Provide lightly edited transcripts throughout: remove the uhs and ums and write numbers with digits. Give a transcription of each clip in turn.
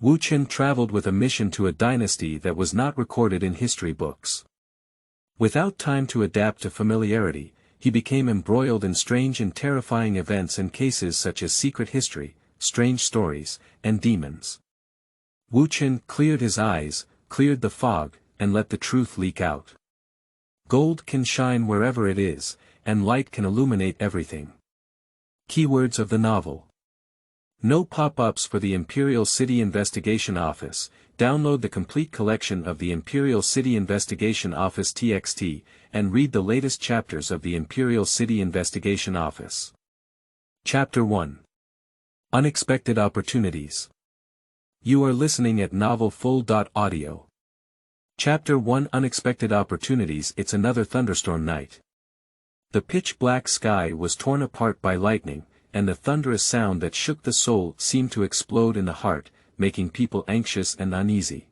Wu Chen traveled with a mission to a dynasty that was not recorded in history books. Without time to adapt to familiarity, he became embroiled in strange and terrifying events and cases such as secret history, strange stories, and demons. Wu Chen cleared his eyes, cleared the fog, and let the truth leak out. Gold can shine wherever it is, and light can illuminate everything. Keywords of the novel. No pop-ups for the Imperial City Investigation Office. Download the complete collection of the Imperial City Investigation Office TXT, and read the latest chapters of the Imperial City Investigation Office. Chapter 1. Unexpected Opportunities. You are listening at novelfull.audio. Chapter 1 Unexpected Opportunities. It's another thunderstorm night. The pitch-black sky was torn apart by lightning, and the thunderous sound that shook the soul seemed to explode in the heart, making people anxious and uneasy.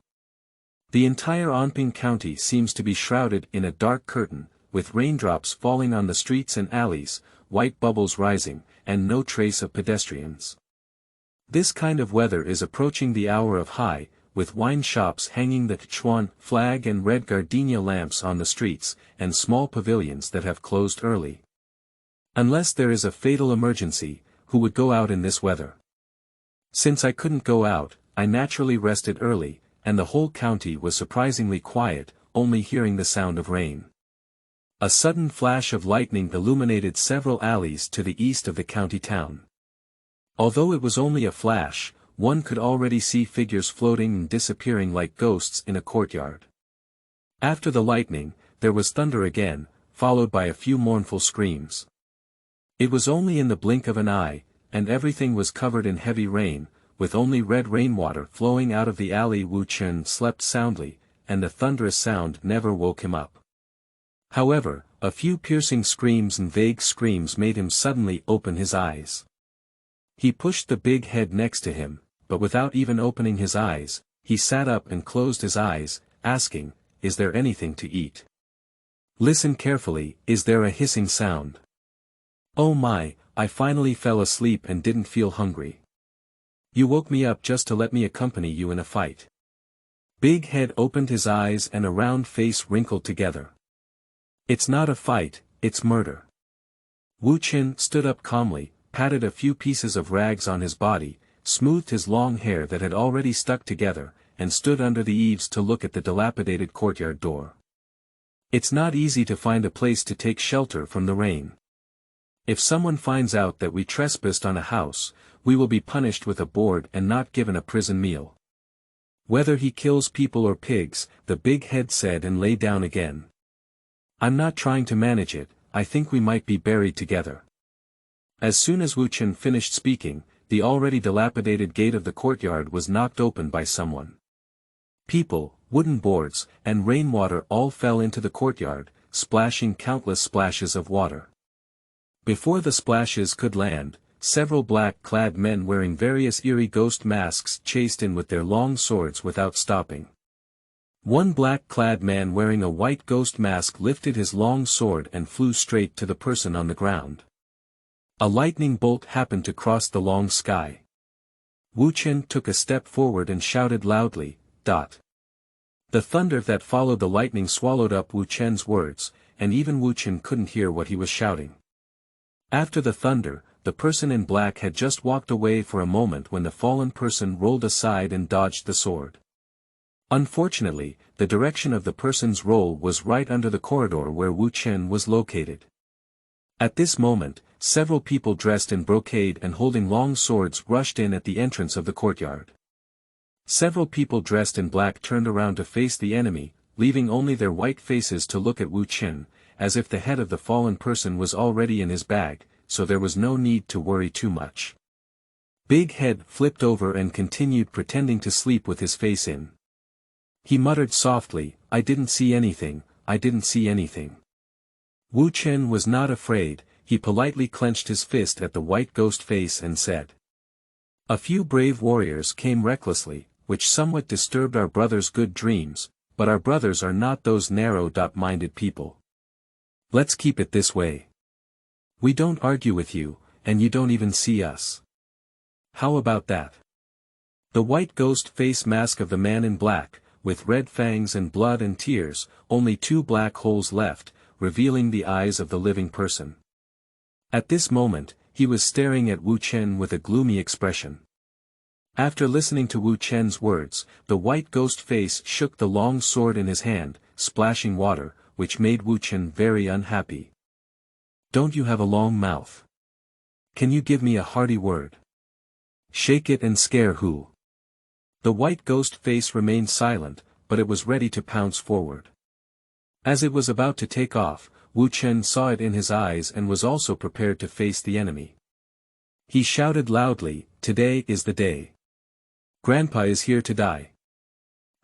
The entire Anping County seems to be shrouded in a dark curtain, with raindrops falling on the streets and alleys, white bubbles rising, and no trace of pedestrians. This kind of weather is approaching the hour of high, with wine shops hanging the Chuan flag and red gardenia lamps on the streets, and small pavilions that have closed early. Unless there is a fatal emergency, who would go out in this weather? Since I couldn't go out, I naturally rested early, and the whole county was surprisingly quiet, only hearing the sound of rain. A sudden flash of lightning illuminated several alleys to the east of the county town. Although it was only a flash, one could already see figures floating and disappearing like ghosts in a courtyard. After the lightning, there was thunder again, followed by a few mournful screams. It was only in the blink of an eye, and everything was covered in heavy rain, with only red rainwater flowing out of the alley. Wu Chen slept soundly, and the thunderous sound never woke him up. However, a few piercing screams and vague screams made him suddenly open his eyes. He pushed the big head next to him, but without even opening his eyes, he sat up and closed his eyes, asking, "Is there anything to eat?" Listen carefully. Is there a hissing sound? Oh my, I finally fell asleep and didn't feel hungry. You woke me up just to let me accompany you in a fight. Big Head opened his eyes and a round face wrinkled together. It's not a fight, it's murder. Wu Chen stood up calmly, patted a few pieces of rags on his body, smoothed his long hair that had already stuck together, and stood under the eaves to look at the dilapidated courtyard door. It's not easy to find a place to take shelter from the rain. If someone finds out that we trespassed on a house, we will be punished with a board and not given a prison meal. Whether he kills people or pigs, the Big Head said, and lay down again. I'm not trying to manage it, I think we might be buried together. As soon as Wu Chen finished speaking, the already dilapidated gate of the courtyard was knocked open by someone. People, wooden boards, and rainwater all fell into the courtyard, splashing countless splashes of water. Before the splashes could land, several black-clad men wearing various eerie ghost masks chased in with their long swords without stopping. One black-clad man wearing a white ghost mask lifted his long sword and flew straight to the person on the ground. A lightning bolt happened to cross the long sky. Wu Chen took a step forward and shouted loudly, "Dot." The thunder that followed the lightning swallowed up Wu Chen's words, and even Wu Chen couldn't hear what he was shouting. After the thunder, the person in black had just walked away for a moment when the fallen person rolled aside and dodged the sword. Unfortunately, the direction of the person's roll was right under the corridor where Wu Chen was located. At this moment, several people dressed in brocade and holding long swords rushed in at the entrance of the courtyard. Several people dressed in black turned around to face the enemy, leaving only their white faces to look at Wu Chen, as if the head of the fallen person was already in his bag, so there was no need to worry too much. Big Head flipped over and continued pretending to sleep with his face in. He muttered softly, "I didn't see anything, I didn't see anything." Wu Chen was not afraid, he politely clenched his fist at the white ghost face and said. "A few brave warriors came recklessly, which somewhat disturbed our brother's good dreams, but our brothers are not those narrow-minded people. Let's keep it this way. We don't argue with you, and you don't even see us. How about that?" The white ghost face mask of the man in black, with red fangs and blood and tears, only 2 black holes left, revealing the eyes of the living person. At this moment, he was staring at Wu Chen with a gloomy expression. After listening to Wu Chen's words, the white ghost face shook the long sword in his hand, splashing water, which made Wu Chen very unhappy. Don't you have a long mouth? Can you give me a hearty word? Shake it and scare who? The white ghost face remained silent, but it was ready to pounce forward. As it was about to take off, Wu Chen saw it in his eyes and was also prepared to face the enemy. He shouted loudly, "Today is the day. Grandpa is here to die."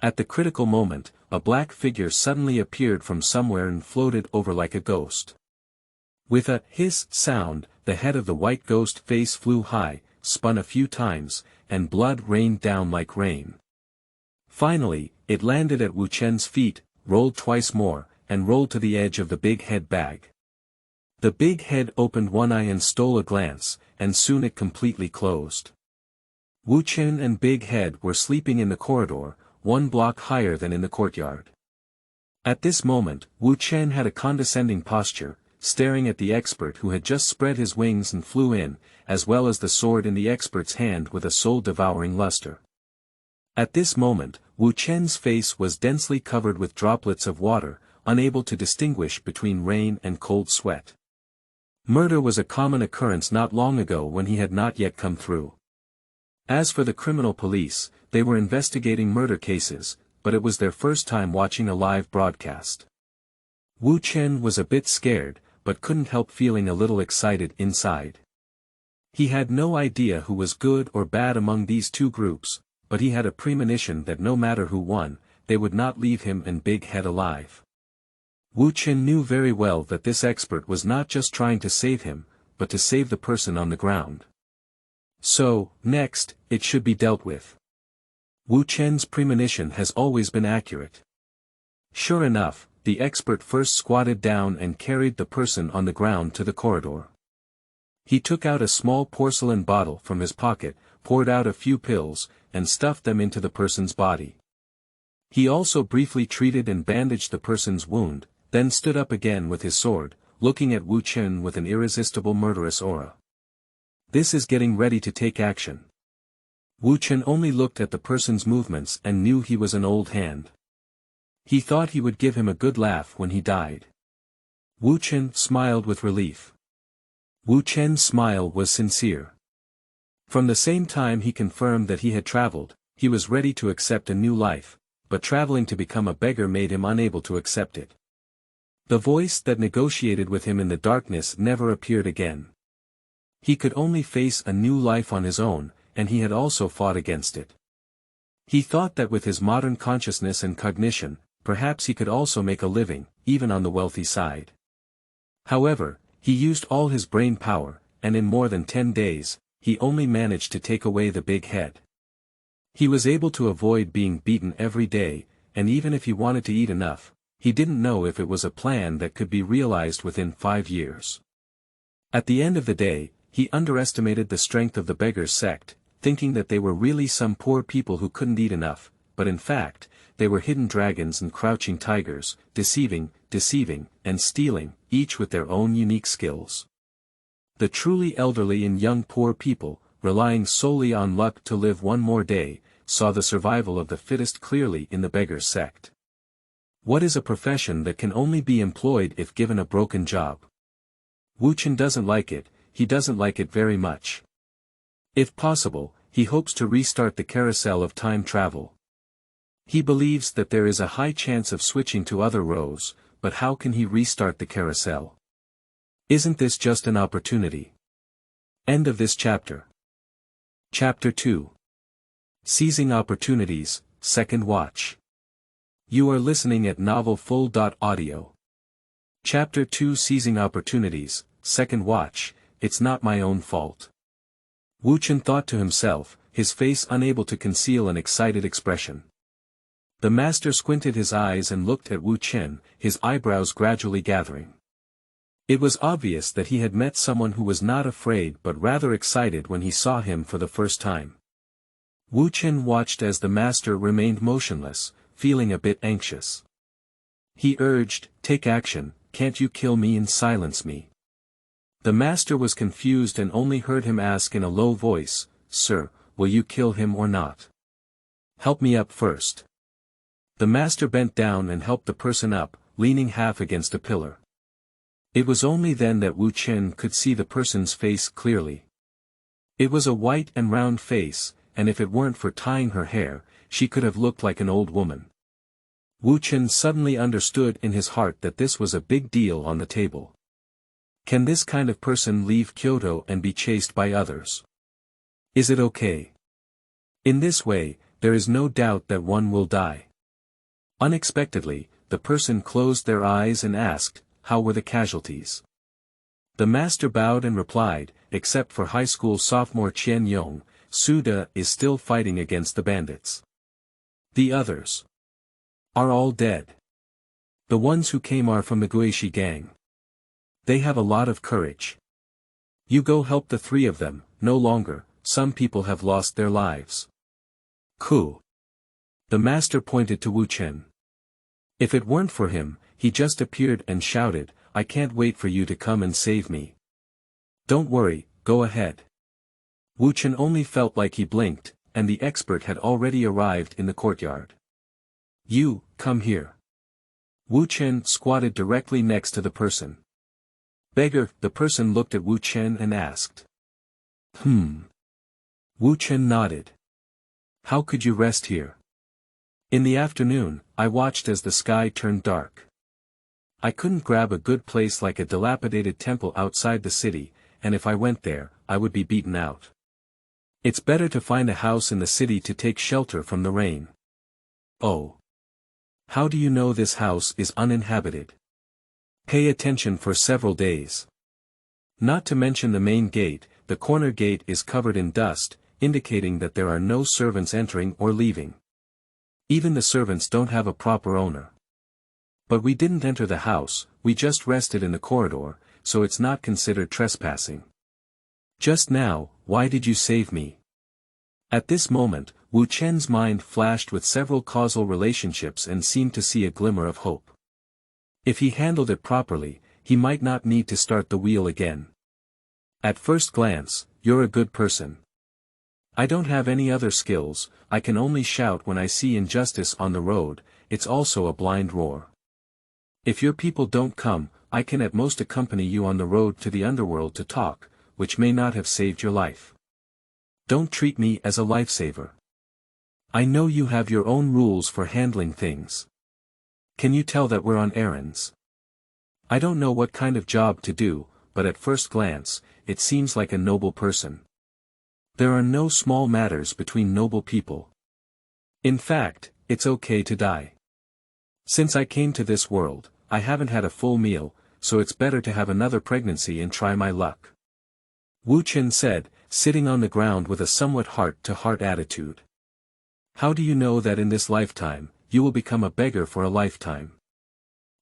At the critical moment, a black figure suddenly appeared from somewhere and floated over like a ghost. With a hiss sound, the head of the white ghost face flew high, spun a few times, and blood rained down like rain. Finally, it landed at Wu Chen's feet, rolled twice more, and rolled to the edge of the big head bag. The big head opened one eye and stole a glance, and soon it completely closed. Wu Chen and Big Head were sleeping in the corridor, 1 block higher than in the courtyard. At this moment, Wu Chen had a condescending posture, staring at the expert who had just spread his wings and flew in, as well as the sword in the expert's hand with a soul-devouring luster. At this moment, Wu Chen's face was densely covered with droplets of water, unable to distinguish between rain and cold sweat. Murder was a common occurrence not long ago when he had not yet come through. As for the criminal police, they were investigating murder cases, but it was their first time watching a live broadcast. Wu Chen was a bit scared, but couldn't help feeling a little excited inside. He had no idea who was good or bad among these 2 groups, but he had a premonition that no matter who won, they would not leave him and Big Head alive. Wu Chen knew very well that this expert was not just trying to save him, but to save the person on the ground. So, next, it should be dealt with. Wu Chen's premonition has always been accurate. Sure enough, the expert first squatted down and carried the person on the ground to the corridor. He took out a small porcelain bottle from his pocket, poured out a few pills, and stuffed them into the person's body. He also briefly treated and bandaged the person's wound, then stood up again with his sword, looking at Wu Chen with an irresistible murderous aura. This is getting ready to take action. Wu Chen only looked at the person's movements and knew he was an old hand. He thought he would give him a good laugh when he died. Wu Chen smiled with relief. Wu Chen's smile was sincere. From the same time he confirmed that he had traveled, he was ready to accept a new life, but traveling to become a beggar made him unable to accept it. The voice that negotiated with him in the darkness never appeared again. He could only face a new life on his own, and he had also fought against it. He thought that with his modern consciousness and cognition, perhaps he could also make a living, even on the wealthy side. However, he used all his brain power, and in more than 10 days, he only managed to take away the big head. He was able to avoid being beaten every day, and even if he wanted to eat enough, he didn't know if it was a plan that could be realized within 5 years. At the end of the day, he underestimated the strength of the beggars' sect, thinking that they were really some poor people who couldn't eat enough, but in fact, they were hidden dragons and crouching tigers, deceiving, and stealing, each with their own unique skills. The truly elderly and young poor people, relying solely on luck to live one more day, saw the survival of the fittest clearly in the beggars' sect. What is a profession that can only be employed if given a broken job? Wu Chen doesn't like it. He doesn't like it very much. If possible, he hopes to restart the carousel of time travel. He believes that there is a high chance of switching to other rows, but how can he restart the carousel? Isn't this just an opportunity? End of this chapter. Chapter 2. Seizing Opportunities, Second Watch. You are listening at novelfull.audio. Chapter 2 Seizing Opportunities, Second Watch. It's not my own fault. Wu Chen thought to himself, his face unable to conceal an excited expression. The master squinted his eyes and looked at Wu Chen, his eyebrows gradually gathering. It was obvious that he had met someone who was not afraid but rather excited when he saw him for the first time. Wu Chen watched as the master remained motionless, feeling a bit anxious. He urged, "Take action, can't you kill me and silence me?" The master was confused and only heard him ask in a low voice, "Sir, will you kill him or not? Help me up first." The master bent down and helped the person up, leaning half against a pillar. It was only then that Wu Chen could see the person's face clearly. It was a white and round face, and if it weren't for tying her hair, she could have looked like an old woman. Wu Chen suddenly understood in his heart that this was a big deal on the table. Can this kind of person leave Kyoto and be chased by others? Is it okay? In this way, there is no doubt that one will die. Unexpectedly, the person closed their eyes and asked, "How were the casualties?" The master bowed and replied, "Except for high school sophomore Qian Yong, Suda is still fighting against the bandits. The others are all dead. The ones who came are from the Guishi gang. They have a lot of courage. You go help the three of them, no longer, some people have lost their lives." Ku. The master pointed to Wu Chen. If it weren't for him, he just appeared and shouted, "I can't wait for you to come and save me." "Don't worry, go ahead." Wu Chen only felt like he blinked, and the expert had already arrived in the courtyard. "You, come here." Wu Chen squatted directly next to the person. "Beggar," the person looked at Wu Chen and asked. Wu Chen nodded. "How could you rest here?" "In the afternoon, I watched as the sky turned dark. I couldn't grab a good place like a dilapidated temple outside the city, and if I went there, I would be beaten out. It's better to find a house in the city to take shelter from the rain." "Oh. How do you know this house is uninhabited?" "Pay attention for several days. Not to mention the main gate, the corner gate is covered in dust, indicating that there are no servants entering or leaving. Even the servants don't have a proper owner. But we didn't enter the house, we just rested in the corridor, so it's not considered trespassing. Just now, why did you save me?" At this moment, Wu Chen's mind flashed with several causal relationships and seemed to see a glimmer of hope. If he handled it properly, he might not need to start the wheel again. "At first glance, you're a good person. I don't have any other skills, I can only shout when I see injustice on the road, it's also a blind roar. If your people don't come, I can at most accompany you on the road to the underworld to talk, which may not have saved your life. Don't treat me as a lifesaver. I know you have your own rules for handling things. Can you tell that we're on errands? I don't know what kind of job to do, but at first glance, it seems like a noble person. There are no small matters between noble people. In fact, it's okay to die. Since I came to this world, I haven't had a full meal, so it's better to have another pregnancy and try my luck." Wu Chen said, sitting on the ground with a somewhat heart-to-heart attitude. "How do you know that in this lifetime, you will become a beggar for a lifetime?"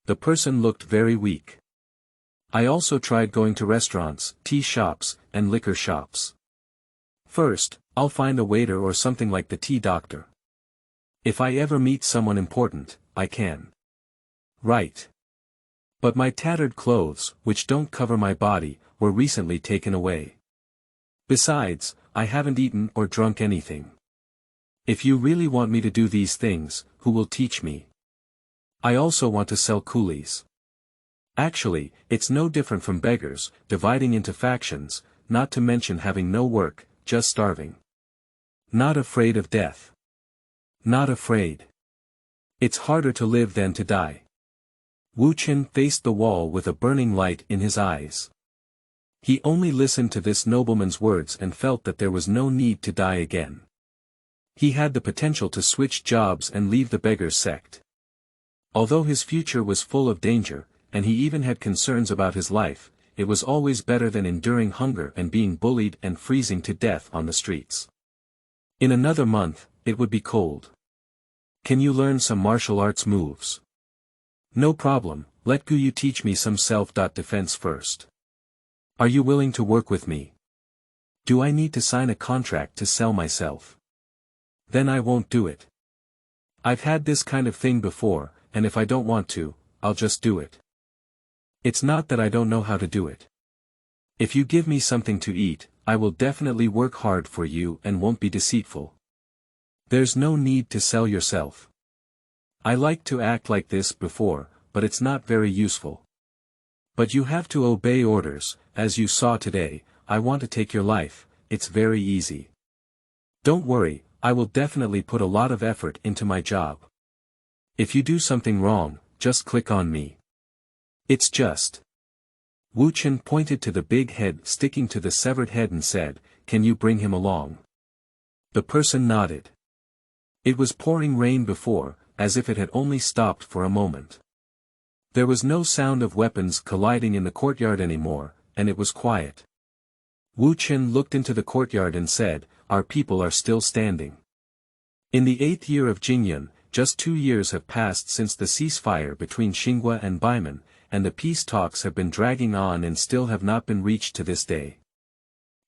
The person looked very weak. "I also tried going to restaurants, tea shops, and liquor shops. First, I'll find a waiter or something like the tea doctor. If I ever meet someone important, I can. Right. But my tattered clothes, which don't cover my body, were recently taken away. Besides, I haven't eaten or drunk anything. If you really want me to do these things, who will teach me? I also want to sell coolies. Actually, it's no different from beggars, dividing into factions, not to mention having no work, just starving. Not afraid of death. Not afraid. It's harder to live than to die." Wu Chen faced the wall with a burning light in his eyes. He only listened to this nobleman's words and felt that there was no need to die again. He had the potential to switch jobs and leave the beggar's sect. Although his future was full of danger, and he even had concerns about his life, it was always better than enduring hunger and being bullied and freezing to death on the streets. In another month, it would be cold. "Can you learn some martial arts moves?" "No problem, let Guyu teach me some self-defense first." "Are you willing to work with me? Do I need to sign a contract to sell myself?" Then I won't do it. I've had this kind of thing before, and if I don't want to, I'll just do it. It's not that I don't know how to do it. If you give me something to eat, I will definitely work hard for you and won't be deceitful. There's no need to sell yourself. I like to act like this before, but it's not very useful. But you have to obey orders, as you saw today. I want to take your life, it's very easy. Don't worry, I will definitely put a lot of effort into my job. If you do something wrong, just click on me. It's just. Wu Chen pointed to the big head sticking to the severed head and said, "Can you bring him along?" The person nodded. It was pouring rain before, as if it had only stopped for a moment. There was no sound of weapons colliding in the courtyard anymore, and it was quiet. Wu Chen looked into the courtyard and said, "Our people are still standing." In the 8th year of Jingyun, just 2 years have passed since the ceasefire between Xinhua and Baiman, and the peace talks have been dragging on and still have not been reached to this day.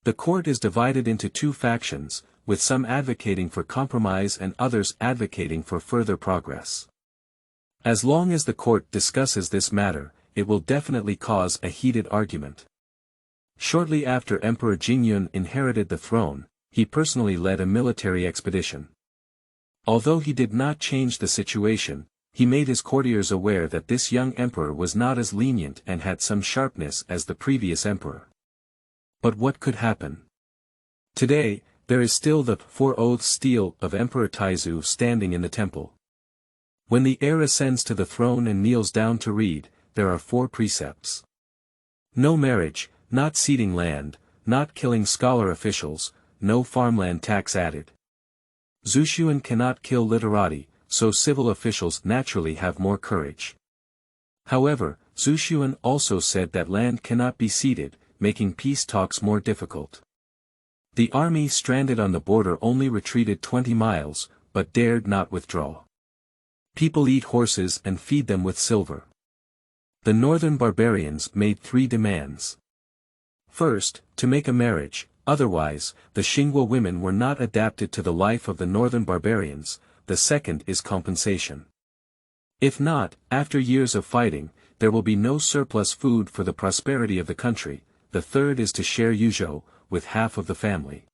The court is divided into 2 factions, with some advocating for compromise and others advocating for further progress. As long as the court discusses this matter, it will definitely cause a heated argument. Shortly after Emperor Jingyun inherited the throne, he personally led a military expedition. Although he did not change the situation, he made his courtiers aware that this young emperor was not as lenient and had some sharpness as the previous emperor. But what could happen? Today, there is still the 4 oaths stele of Emperor Taizu standing in the temple. When the heir ascends to the throne and kneels down to read, there are 4 precepts. No marriage, not ceding land, not killing scholar officials, no farmland tax added. Zushuan cannot kill literati, so civil officials naturally have more courage. However, Zushuan also said that land cannot be ceded, making peace talks more difficult. The army stranded on the border only retreated 20 miles, but dared not withdraw. People eat horses and feed them with silver. The northern barbarians made 3 demands. First, to make a marriage, otherwise, the Xinhua women were not adapted to the life of the northern barbarians. The second is compensation. If not, after years of fighting, there will be no surplus food for the prosperity of the country. The third is to share Yuzhou, with half of the family.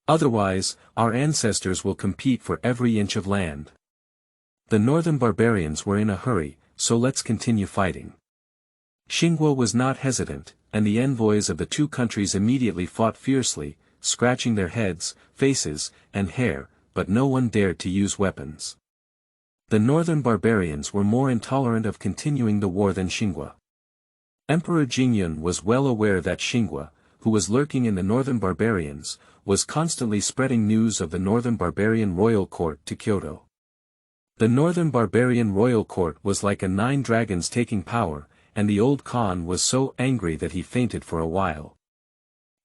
Otherwise, our ancestors will compete for every inch of land. The northern barbarians were in a hurry, so let's continue fighting. Xinhua was not hesitant, and the envoys of the 2 countries immediately fought fiercely, scratching their heads, faces, and hair, but no one dared to use weapons. The northern barbarians were more intolerant of continuing the war than Xinhua. Emperor Jingyun was well aware that Xinhua, who was lurking in the northern barbarians, was constantly spreading news of the northern barbarian royal court to Kyoto. The northern barbarian royal court was like a 9 dragons taking power, and the old Khan was so angry that he fainted for a while.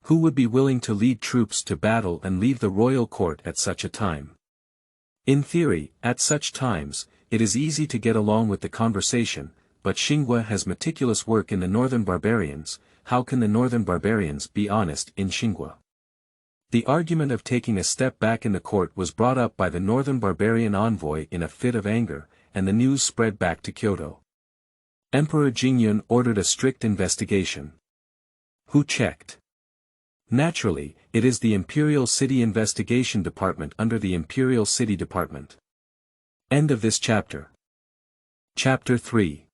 Who would be willing to lead troops to battle and leave the royal court at such a time? In theory, at such times, it is easy to get along with the conversation, but Xinhua has meticulous work in the northern barbarians. How can the northern barbarians be honest in Xinhua? The argument of taking a step back in the court was brought up by the northern barbarian envoy in a fit of anger, and the news spread back to Kyoto. Emperor Jingyun ordered a strict investigation. Who checked? Naturally, it is the Imperial City Investigation Department under the Imperial City Department. End of this chapter. Chapter 3.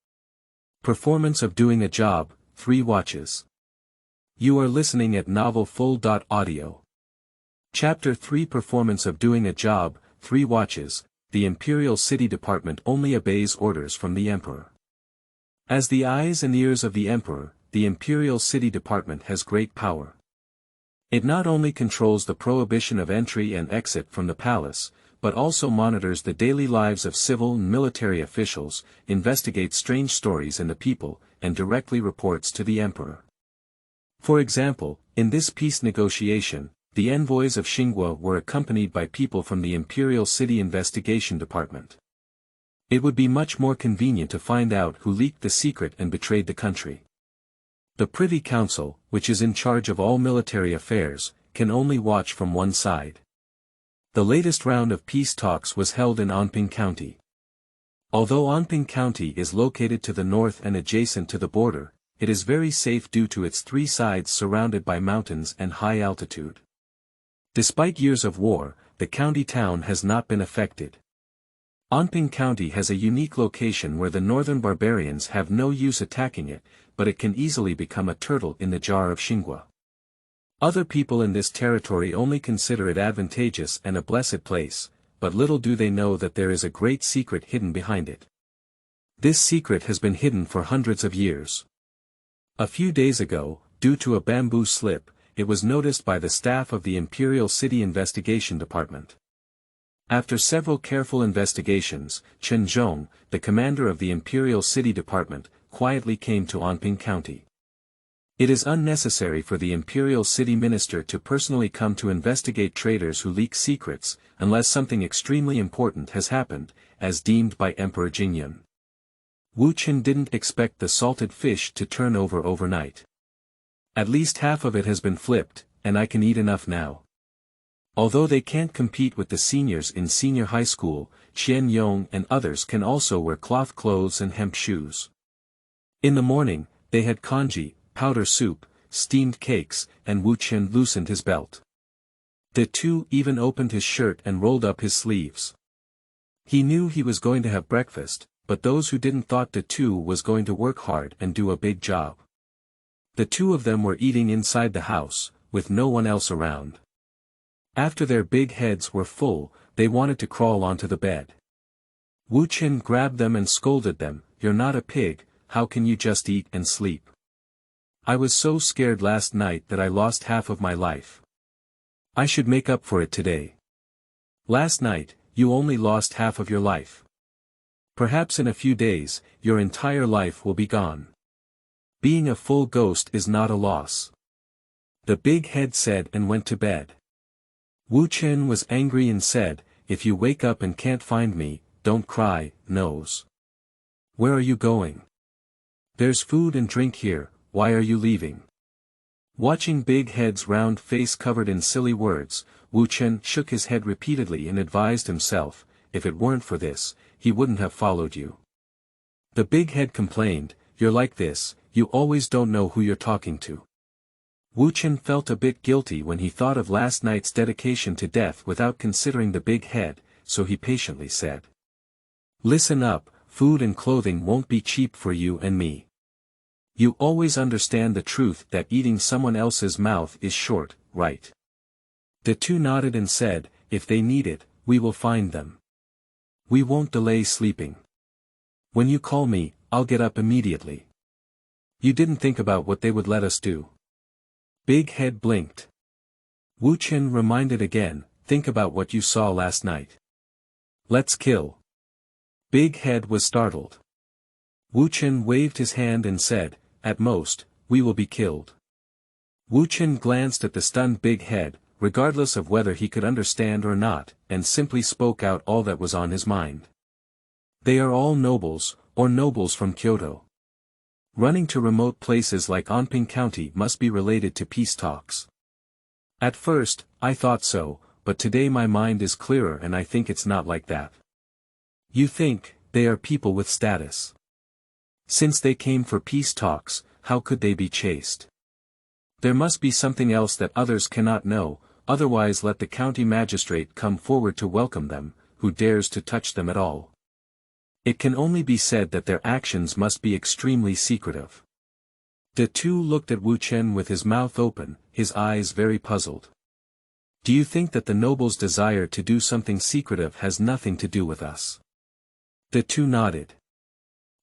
Performance of doing a job, 3 watches. You are listening at novelfull.audio. Chapter 3 Performance of doing a job, 3 watches. The Imperial City Department only obeys orders from the Emperor. As the eyes and ears of the Emperor, the Imperial City Department has great power. It not only controls the prohibition of entry and exit from the palace, but also monitors the daily lives of civil and military officials, investigates strange stories in the people, and directly reports to the Emperor. For example, in this peace negotiation, the envoys of Xinhua were accompanied by people from the Imperial City Investigation Department. It would be much more convenient to find out who leaked the secret and betrayed the country. The Privy Council, which is in charge of all military affairs, can only watch from one side. The latest round of peace talks was held in Anping County. Although Anping County is located to the north and adjacent to the border, it is very safe due to its three sides surrounded by mountains and high altitude. Despite years of war, the county town has not been affected. Anping County has a unique location where the northern barbarians have no use attacking it, but it can easily become a turtle in the jar of Xinhua. Other people in this territory only consider it advantageous and a blessed place, but little do they know that there is a great secret hidden behind it. This secret has been hidden for hundreds of years. A few days ago, due to a bamboo slip, it was noticed by the staff of the Imperial City Investigation Department. After several careful investigations, Chen, the commander of the Imperial City Department, quietly came to Anping County. It is unnecessary for the Imperial City Minister to personally come to investigate traitors who leak secrets, unless something extremely important has happened, as deemed by Emperor Jingyun. Wu Chen didn't expect the salted fish to turn over overnight. At least half of it has been flipped, and I can eat enough now. Although they can't compete with the seniors in senior high school, Qian Yong and others can also wear cloth clothes and hemp shoes. In the morning, they had congee, powder soup, steamed cakes, and Wu Chen loosened his belt. The two even opened his shirt and rolled up his sleeves. He knew he was going to have breakfast, but those who didn't thought the two was going to work hard and do a big job. The two of them were eating inside the house, with no one else around. After their big heads were full, they wanted to crawl onto the bed. Wu Chen grabbed them and scolded them, "You're not a pig, how can you just eat and sleep? I was so scared last night that I lost half of my life. I should make up for it today. Last night, you only lost half of your life. Perhaps in a few days, your entire life will be gone. Being a full ghost is not a loss." The big head said and went to bed. Wu Chen was angry and said, "If you wake up and can't find me, don't cry, nose. Where are you going? There's food and drink here, why are you leaving?" Watching Big Head's round face covered in silly words, Wu Chen shook his head repeatedly and advised himself, "If it weren't for this, he wouldn't have followed you." The Big Head complained, "You're like this, you always don't know who you're talking to." Wu Chen felt a bit guilty when he thought of last night's dedication to death without considering the Big Head, so he patiently said, "Listen up, food and clothing won't be cheap for you and me. You always understand the truth that eating someone else's mouth is short, right?" The two nodded and said, "If they need it, we will find them. We won't delay sleeping. When you call me, I'll get up immediately." "You didn't think about what they would let us do." Big Head blinked. Wu Chen reminded again, "Think about what you saw last night. Let's kill." Big Head was startled. Wu Chen waved his hand and said, "At most, we will be killed." Wu Chen glanced at the stunned Big Head, regardless of whether he could understand or not, and simply spoke out all that was on his mind. "They are all nobles, or nobles from Kyoto. Running to remote places like Anping County must be related to peace talks. At first, I thought so, but today my mind is clearer and I think it's not like that. You think, they are people with status. Since they came for peace talks, how could they be chased? There must be something else that others cannot know, otherwise let the county magistrate come forward to welcome them, who dares to touch them at all. It can only be said that their actions must be extremely secretive." The two looked at Wu Chen with his mouth open, his eyes very puzzled. "Do you think that the noble's desire to do something secretive has nothing to do with us?" The two nodded.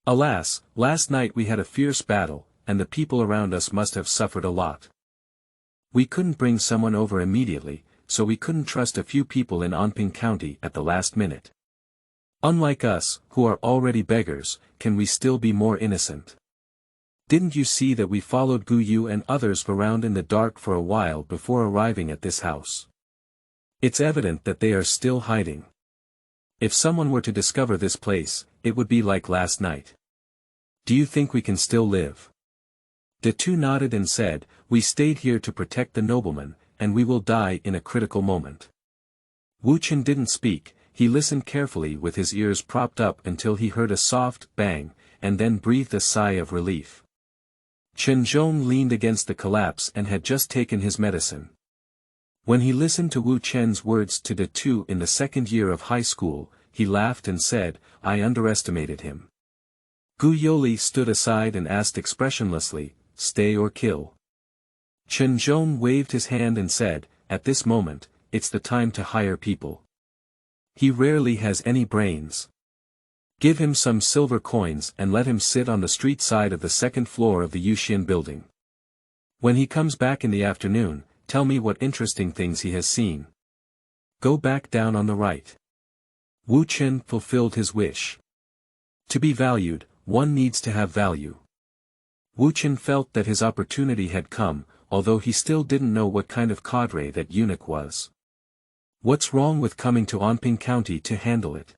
"Alas, last night we had a fierce battle, and the people around us must have suffered a lot. We couldn't bring someone over immediately, so we couldn't trust a few people in Anping County at the last minute. Unlike us, who are already beggars, can we still be more innocent? Didn't you see that we followed Gu Yu and others around in the dark for a while before arriving at this house? It's evident that they are still hiding. If someone were to discover this place, it would be like last night. Do you think we can still live?" The two nodded and said, "We stayed here to protect the nobleman, and we will die in a critical moment." Wu Chen didn't speak, he listened carefully with his ears propped up until he heard a soft bang, and then breathed a sigh of relief. Chen Zhong leaned against the collapse and had just taken his medicine. When he listened to Wu Chen's words to the two in the second year of high school, he laughed and said, "I underestimated him." Gu Yoli stood aside and asked expressionlessly, "Stay or kill?" Chen Zhong waved his hand and said, "At this moment, it's the time to hire people. He rarely has any brains. Give him some silver coins and let him sit on the street side of the second floor of the Yuxian building. When he comes back in the afternoon, tell me what interesting things he has seen. Go back down on the right." Wu Chen fulfilled his wish. To be valued, one needs to have value. Wu Chen felt that his opportunity had come, although he still didn't know what kind of cadre that eunuch was. What's wrong with coming to Anping County to handle it?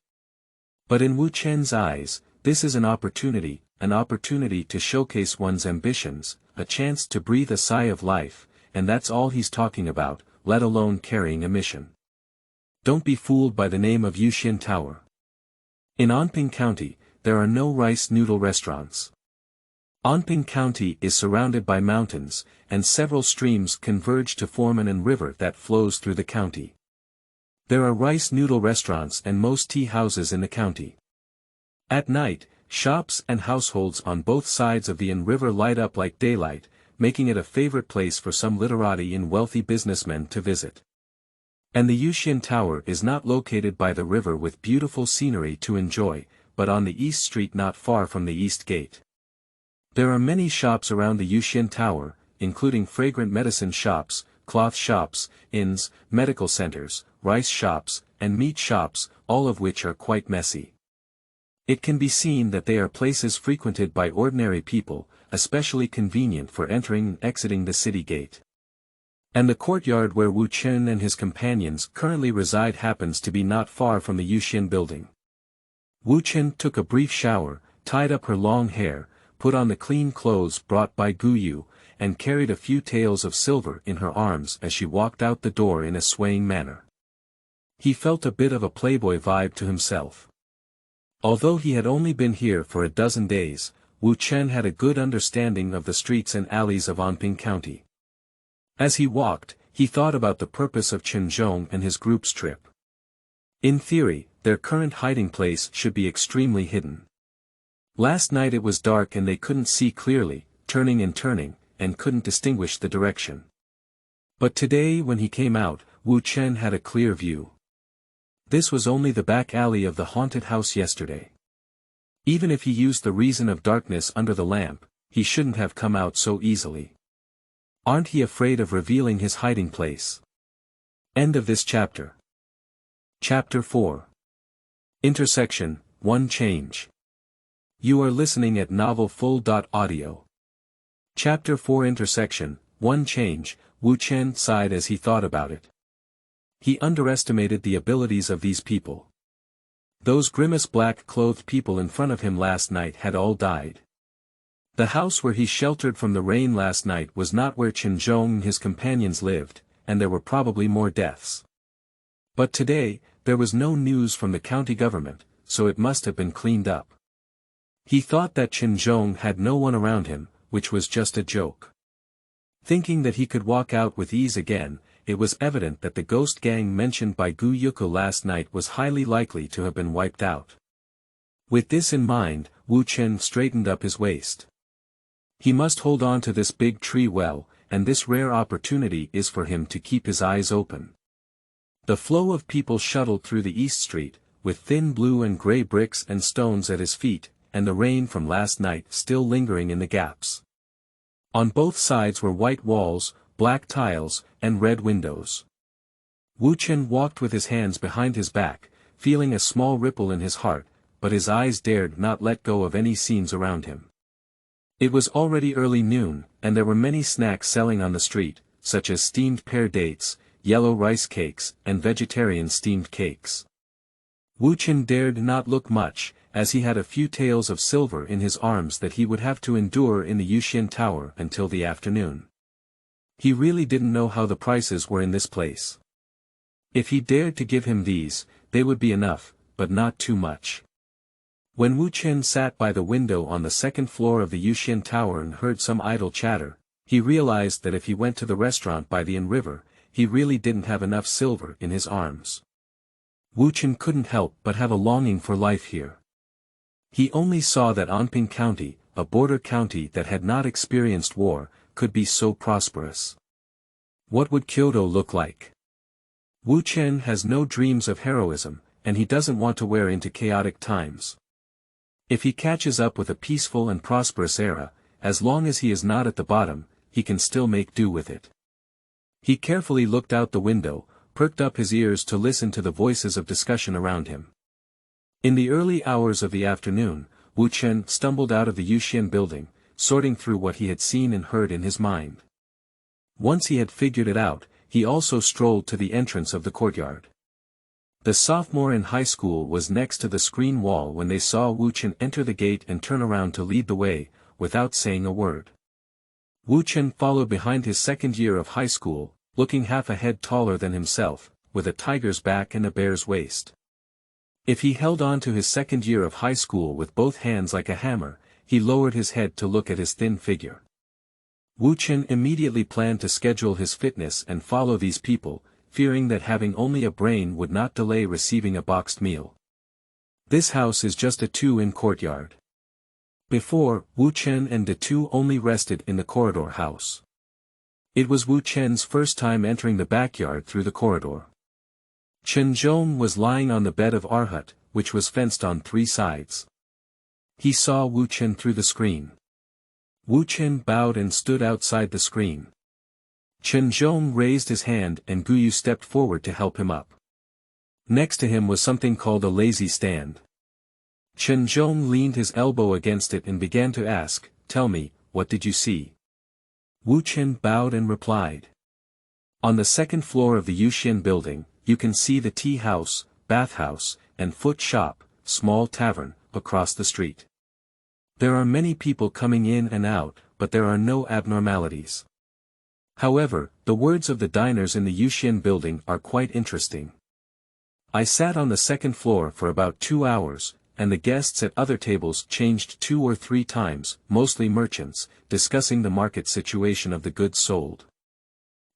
But in Wu Chen's eyes, this is an opportunity to showcase one's ambitions, a chance to breathe a sigh of life, and that's all he's talking about, let alone carrying a mission. Don't be fooled by the name of Yuxian Tower. In Anping County, there are no rice noodle restaurants. Anping County is surrounded by mountains, and several streams converge to form an river that flows through the county. There are rice noodle restaurants and most tea houses in the county. At night, shops and households on both sides of the river light up like daylight, making it a favorite place for some literati and wealthy businessmen to visit. And the Yuxian Tower is not located by the river with beautiful scenery to enjoy, but on the east street not far from the east gate. There are many shops around the Yuxian Tower, including fragrant medicine shops, cloth shops, inns, medical centers, rice shops, and meat shops, all of which are quite messy. It can be seen that they are places frequented by ordinary people, especially convenient for entering and exiting the city gate. And the courtyard where Wu Chen and his companions currently reside happens to be not far from the Yuxian building. Wu Chen took a brief shower, tied up her long hair, put on the clean clothes brought by Gu Yu, and carried a few taels of silver in her arms as she walked out the door in a swaying manner. He felt a bit of a playboy vibe to himself. Although he had only been here for a dozen days, Wu Chen had a good understanding of the streets and alleys of Anping County. As he walked, he thought about the purpose of Chen Zhong and his group's trip. In theory, their current hiding place should be extremely hidden. Last night it was dark and they couldn't see clearly, turning, and couldn't distinguish the direction. But today when he came out, Wu Chen had a clear view. This was only the back alley of the haunted house yesterday. Even if he used the reason of darkness under the lamp, he shouldn't have come out so easily. Aren't he afraid of revealing his hiding place? End of this chapter. Chapter 4. Intersection, 1 Change. You are listening at novelfull.audio. Chapter 4 Intersection, 1 Change, Wu Chen sighed as he thought about it. He underestimated the abilities of these people. Those grimace black-clothed people in front of him last night had all died. The house where he sheltered from the rain last night was not where Chen Zhong and his companions lived, and there were probably more deaths. But today, there was no news from the county government, so it must have been cleaned up. He thought that Chen Zhong had no one around him, which was just a joke. Thinking that he could walk out with ease again, it was evident that the ghost gang mentioned by Gu Yuko last night was highly likely to have been wiped out. With this in mind, Wu Chen straightened up his waist. He must hold on to this big tree well, and this rare opportunity is for him to keep his eyes open. The flow of people shuttled through the East Street, with thin blue and gray bricks and stones at his feet, and the rain from last night still lingering in the gaps. On both sides were white walls, black tiles, and red windows. Wu Chen walked with his hands behind his back, feeling a small ripple in his heart, but his eyes dared not let go of any scenes around him. It was already early noon, and there were many snacks selling on the street, such as steamed pear dates, yellow rice cakes, and vegetarian steamed cakes. Wu Chen dared not look much, as he had a few taels of silver in his arms that he would have to endure in the Yuxian Tower until the afternoon. He really didn't know how the prices were in this place. If he dared to give him these, they would be enough, but not too much. When Wu Chen sat by the window on the second floor of the Yuxian Tower and heard some idle chatter, he realized that if he went to the restaurant by the Inn River, he really didn't have enough silver in his arms. Wu Chen couldn't help but have a longing for life here. He only saw that Anping County, a border county that had not experienced war, could be so prosperous. What would Kyoto look like? Wu Chen has no dreams of heroism, and he doesn't want to wear into chaotic times. If he catches up with a peaceful and prosperous era, as long as he is not at the bottom, he can still make do with it. He carefully looked out the window, perked up his ears to listen to the voices of discussion around him. In the early hours of the afternoon, Wu Chen stumbled out of the Yuxian building, sorting through what he had seen and heard in his mind. Once he had figured it out, he also strolled to the entrance of the courtyard. The sophomore in high school was next to the screen wall when they saw Wu Chen enter the gate and turn around to lead the way, without saying a word. Wu Chen followed behind his second year of high school, looking half a head taller than himself, with a tiger's back and a bear's waist. If he held on to his second year of high school with both hands like a hammer, he lowered his head to look at his thin figure. Wu Chen immediately planned to schedule his fitness and follow these people, fearing that having only a brain would not delay receiving a boxed meal. This house is just a two-in courtyard. Before, Wu Chen and the two only rested in the corridor house. It was Wu Chen's first time entering the backyard through the corridor. Chen Zhong was lying on the bed of our hut, which was fenced on three sides. He saw Wu Chen through the screen. Wu Chen bowed and stood outside the screen. Chen Zhong raised his hand and Guyu stepped forward to help him up. Next to him was something called a lazy stand. Chen Zhong leaned his elbow against it and began to ask, "Tell me, what did you see?" Wu Chen bowed and replied. On the second floor of the Yuxian building, you can see the tea house, bathhouse, and foot shop, small tavern, across the street. There are many people coming in and out, but there are no abnormalities. However, the words of the diners in the Yuxian building are quite interesting. I sat on the second floor for about 2 hours, and the guests at other tables changed 2 or 3 times, mostly merchants, discussing the market situation of the goods sold.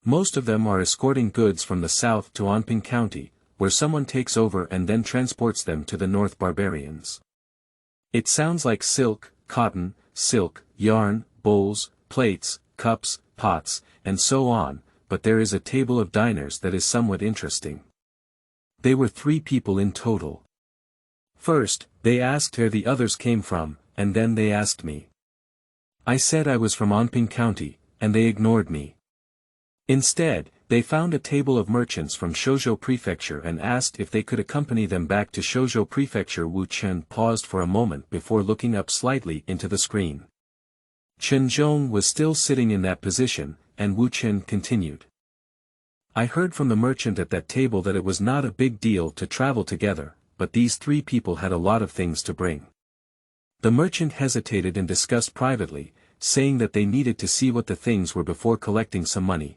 Most of them are escorting goods from the south to Anping County, where someone takes over and then transports them to the north barbarians. It sounds like silk, cotton, silk, yarn, bowls, plates, cups, pots, and so on, but there is a table of diners that is somewhat interesting. They were 3 people in total. First, they asked where the others came from, and then they asked me. I said I was from Anping County, and they ignored me. Instead, they found a table of merchants from Shoujo Prefecture and asked if they could accompany them back to Shoujo Prefecture. Wu Chen paused for a moment before looking up slightly into the screen. Chen Zhong was still sitting in that position, and Wu Chen continued. I heard from the merchant at that table that it was not a big deal to travel together, but these 3 people had a lot of things to bring. The merchant hesitated and discussed privately, saying that they needed to see what the things were before collecting some money.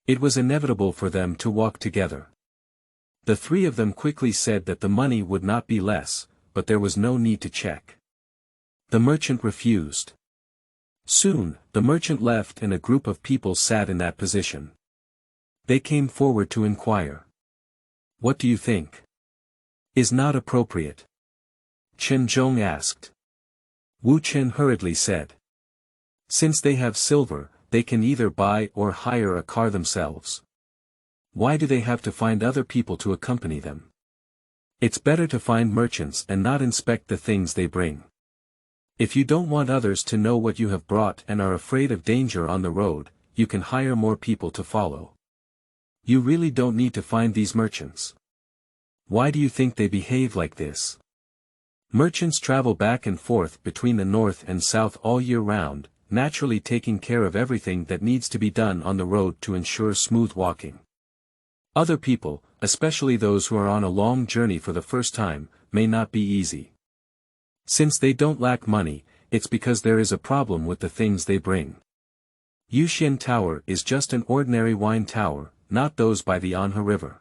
It was inevitable for them to walk together. The 3 of them quickly said that the money would not be less, but there was no need to check. The merchant refused. Soon, the merchant left and a group of people sat in that position. They came forward to inquire. What do you think? Is not appropriate? Chen Zhong asked. Wu Chen hurriedly said. Since they have silver, they can either buy or hire a car themselves. Why do they have to find other people to accompany them? It's better to find merchants and not inspect the things they bring. If you don't want others to know what you have brought and are afraid of danger on the road, you can hire more people to follow. You really don't need to find these merchants. Why do you think they behave like this? Merchants travel back and forth between the north and south all year round, naturally taking care of everything that needs to be done on the road to ensure smooth walking. Other people, especially those who are on a long journey for the first time, may not be easy. Since they don't lack money, it's because there is a problem with the things they bring. Yuxian Tower is just an ordinary wine tower, not those by the Anha River.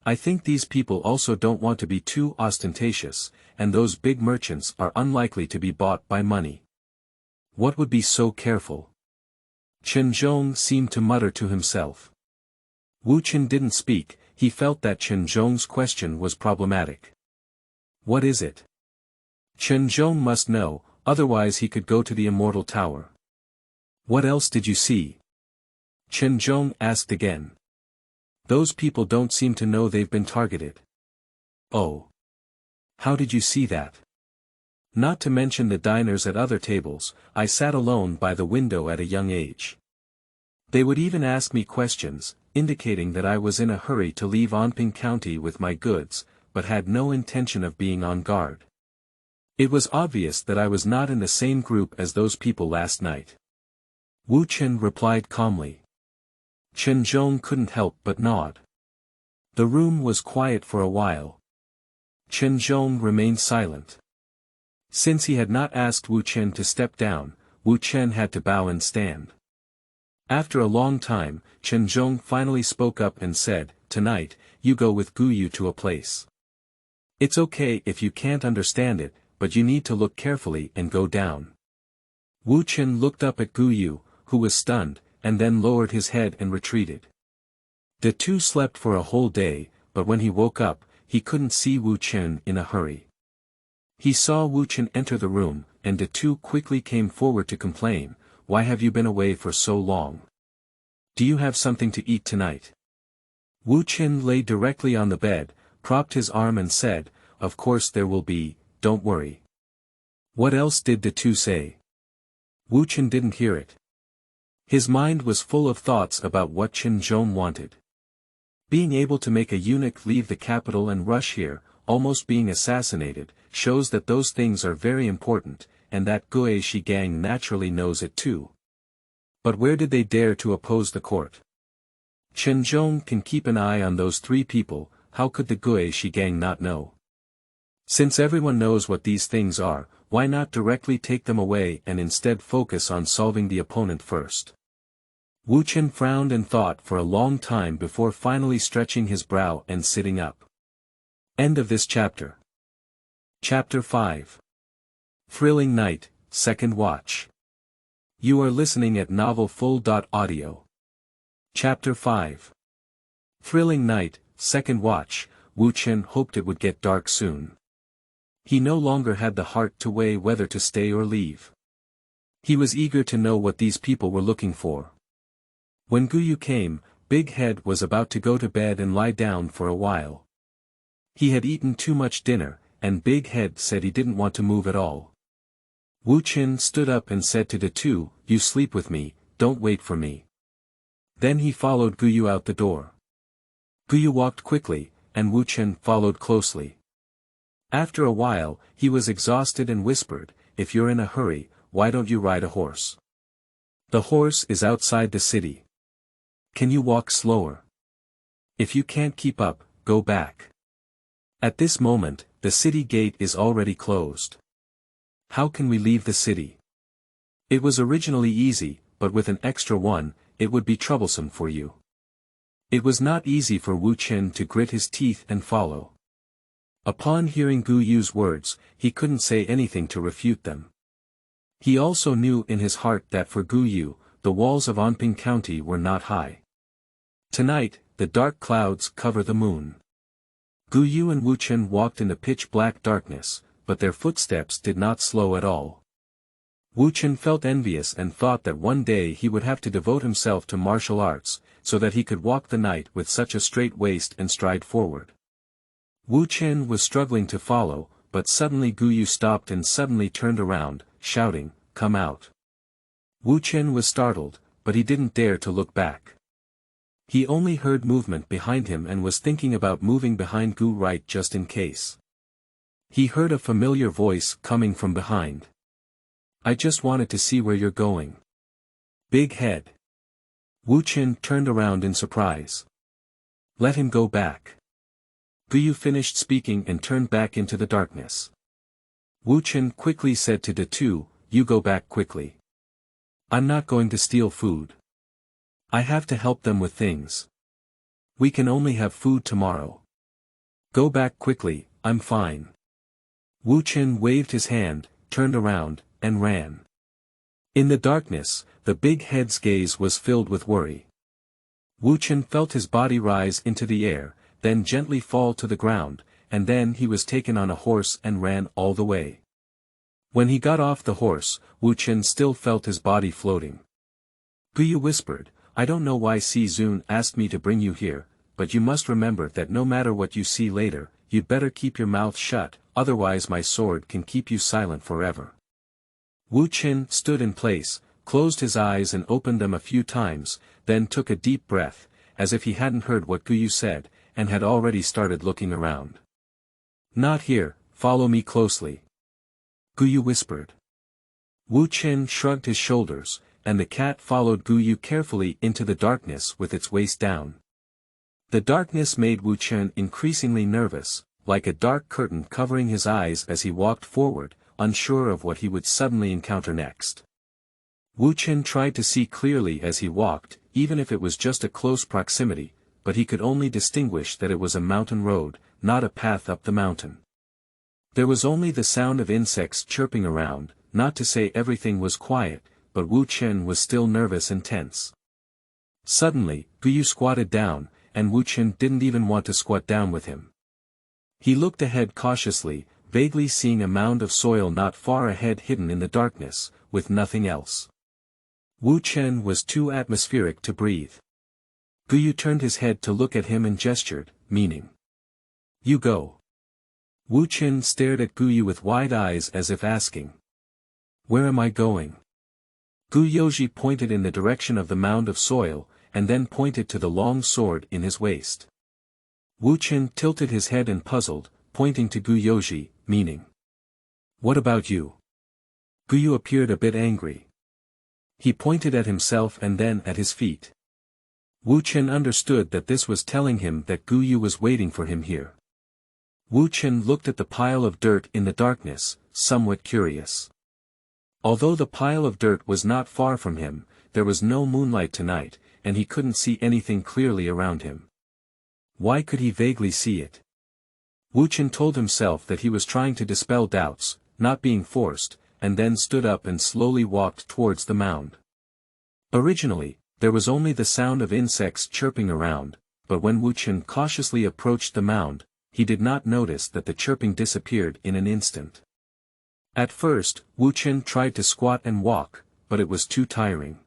I think these people also don't want to be too ostentatious, and those big merchants are unlikely to be bought by money. What would be so careful? Chen Zhong seemed to mutter to himself. Wu Chen didn't speak. He felt that Chen Zhong's question was problematic. What is it? Chen Zhong must know, otherwise he could go to the Immortal Tower. What else did you see? Chen Zhong asked again. Those people don't seem to know they've been targeted. Oh. How did you see that? Not to mention the diners at other tables, I sat alone by the window at a young age. They would even ask me questions, indicating that I was in a hurry to leave Anping County with my goods, but had no intention of being on guard. It was obvious that I was not in the same group as those people last night. Wu Chen replied calmly. Chen Zhong couldn't help but nod. The room was quiet for a while. Chen Zhong remained silent. Since he had not asked Wu Chen to step down, Wu Chen had to bow and stand. After a long time, Chen Zhong finally spoke up and said, "Tonight, you go with Gu Yu to a place. It's okay if you can't understand it, but you need to look carefully and go down." Wu Chen looked up at Gu Yu, who was stunned, and then lowered his head and retreated. The two slept for a whole day, but when he woke up, he couldn't see Wu Chen in a hurry. He saw Wu Chen enter the room, and the two quickly came forward to complain, "Why have you been away for so long? Do you have something to eat tonight?" Wu Chen lay directly on the bed, propped his arm and said, "Of course there will be, don't worry." What else did the two say? Wu Chen didn't hear it. His mind was full of thoughts about what Chen Zhong wanted. Being able to make a eunuch leave the capital and rush here, almost being assassinated, shows that those things are very important, and that Guishi gang naturally knows it too. But where did they dare to oppose the court? Chen Zhong can keep an eye on those three people, how could the Guishi gang not know? Since everyone knows what these things are, why not directly take them away and instead focus on solving the opponent first? Wu Chen frowned and thought for a long time before finally stretching his brow and sitting up. End of this chapter. Chapter 5. Thrilling Night, Second Watch. You are listening at novelfull.audio. Chapter 5. Thrilling Night, Second Watch. Wu Chen hoped it would get dark soon. He no longer had the heart to weigh whether to stay or leave. He was eager to know what these people were looking for. When Gu Yu came, Big Head was about to go to bed and lie down for a while. He had eaten too much dinner, and Big Head said he didn't want to move at all. Wu Chen stood up and said to the two, "You sleep with me, don't wait for me." Then he followed Gu Yu out the door. Gu Yu walked quickly, and Wu Chen followed closely. After a while, he was exhausted and whispered, "If you're in a hurry, why don't you ride a horse? The horse is outside the city. Can you walk slower? If you can't keep up, go back. At this moment, the city gate is already closed. How can we leave the city?" It was originally easy, but with an extra one, it would be troublesome for you. It was not easy for Wu Chen to grit his teeth and follow. Upon hearing Gu Yu's words, he couldn't say anything to refute them. He also knew in his heart that for Gu Yu, the walls of Anping County were not high. Tonight, the dark clouds cover the moon. Gu Yu and Wu Chen walked in the pitch-black darkness, but their footsteps did not slow at all. Wu Chen felt envious and thought that one day he would have to devote himself to martial arts, so that he could walk the night with such a straight waist and stride forward. Wu Chen was struggling to follow, but suddenly Gu Yu stopped and suddenly turned around, shouting, "Come out." Wu Chen was startled, but he didn't dare to look back. He only heard movement behind him and was thinking about moving behind Gu right just in case. He heard a familiar voice coming from behind. "I just wanted to see where you're going. Big Head." Wu Chen turned around in surprise. "Let him go back." Gu Yu finished speaking and turned back into the darkness. Wu Chen quickly said to the two, "You go back quickly. I'm not going to steal food. I have to help them with things. We can only have food tomorrow." Go back quickly, I'm fine. Wu Chen waved his hand, turned around, and ran. In the darkness, the big head's gaze was filled with worry. Wu Chen felt his body rise into the air, then gently fall to the ground, and then he was taken on a horse and ran all the way. When he got off the horse, Wu Chen still felt his body floating. Guyu whispered, I don't know why Si Zun asked me to bring you here, but you must remember that no matter what you see later, you'd better keep your mouth shut, otherwise my sword can keep you silent forever. Wu Chen stood in place, closed his eyes and opened them a few times, then took a deep breath, as if he hadn't heard what Guyu said, and had already started looking around. Not here, follow me closely. Guyu whispered. Wu Chen shrugged his shoulders, and the cat followed Guyu carefully into the darkness with its waist down. The darkness made Wu Chen increasingly nervous, like a dark curtain covering his eyes as he walked forward, unsure of what he would suddenly encounter next. Wu Chen tried to see clearly as he walked, even if it was just a close proximity, but he could only distinguish that it was a mountain road, not a path up the mountain. There was only the sound of insects chirping around, not to say everything was quiet, but Wu Chen was still nervous and tense. Suddenly, Guyu squatted down, and Wu Chen didn't even want to squat down with him. He looked ahead cautiously, vaguely seeing a mound of soil not far ahead hidden in the darkness, with nothing else. Wu Chen was too atmospheric to breathe. Guyu turned his head to look at him and gestured, meaning. You go. Wu Chen stared at Guyu with wide eyes as if asking. Where am I going? Guyoji pointed in the direction of the mound of soil, and then pointed to the long sword in his waist. Wu Chen tilted his head and puzzled, pointing to Guyoji, meaning. What about you? Guyu appeared a bit angry. He pointed at himself and then at his feet. Wu Chen understood that this was telling him that Guyu was waiting for him here. Wu Chen looked at the pile of dirt in the darkness, somewhat curious. Although the pile of dirt was not far from him, there was no moonlight tonight, and he couldn't see anything clearly around him. Why could he vaguely see it? Wu Chen told himself that he was trying to dispel doubts, not being forced, and then stood up and slowly walked towards the mound. Originally, there was only the sound of insects chirping around, but when Wu Chen cautiously approached the mound, he did not notice that the chirping disappeared in an instant. At first, Wu Chen tried to squat and walk, but it was too tiring.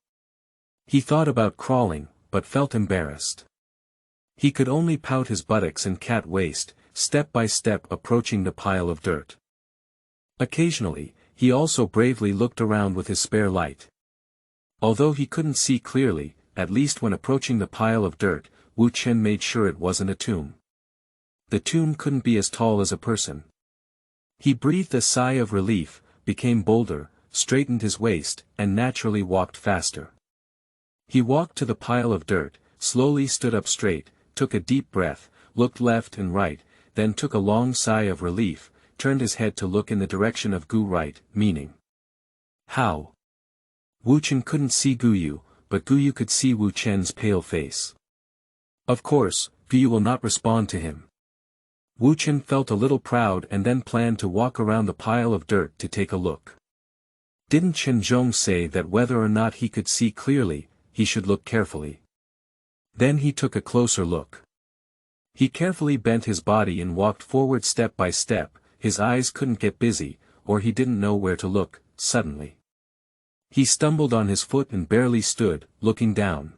He thought about crawling, but felt embarrassed. He could only pout his buttocks and cat waist, step by step approaching the pile of dirt. Occasionally, he also bravely looked around with his spare light. Although he couldn't see clearly, at least when approaching the pile of dirt, Wu Chen made sure it wasn't a tomb. The tomb couldn't be as tall as a person. He breathed a sigh of relief, became bolder, straightened his waist, and naturally walked faster. He walked to the pile of dirt, slowly stood up straight, took a deep breath, looked left and right, then took a long sigh of relief, turned his head to look in the direction of Gu right, meaning. How? Wu Chen couldn't see Guyu, but Guyu could see Wu Chen's pale face. Of course, Guyu will not respond to him. Wu Chen felt a little proud and then planned to walk around the pile of dirt to take a look. Didn't Chen Zhong say that whether or not he could see clearly, he should look carefully? Then he took a closer look. He carefully bent his body and walked forward step by step, his eyes couldn't get busy, or he didn't know where to look, suddenly. He stumbled on his foot and barely stood, looking down.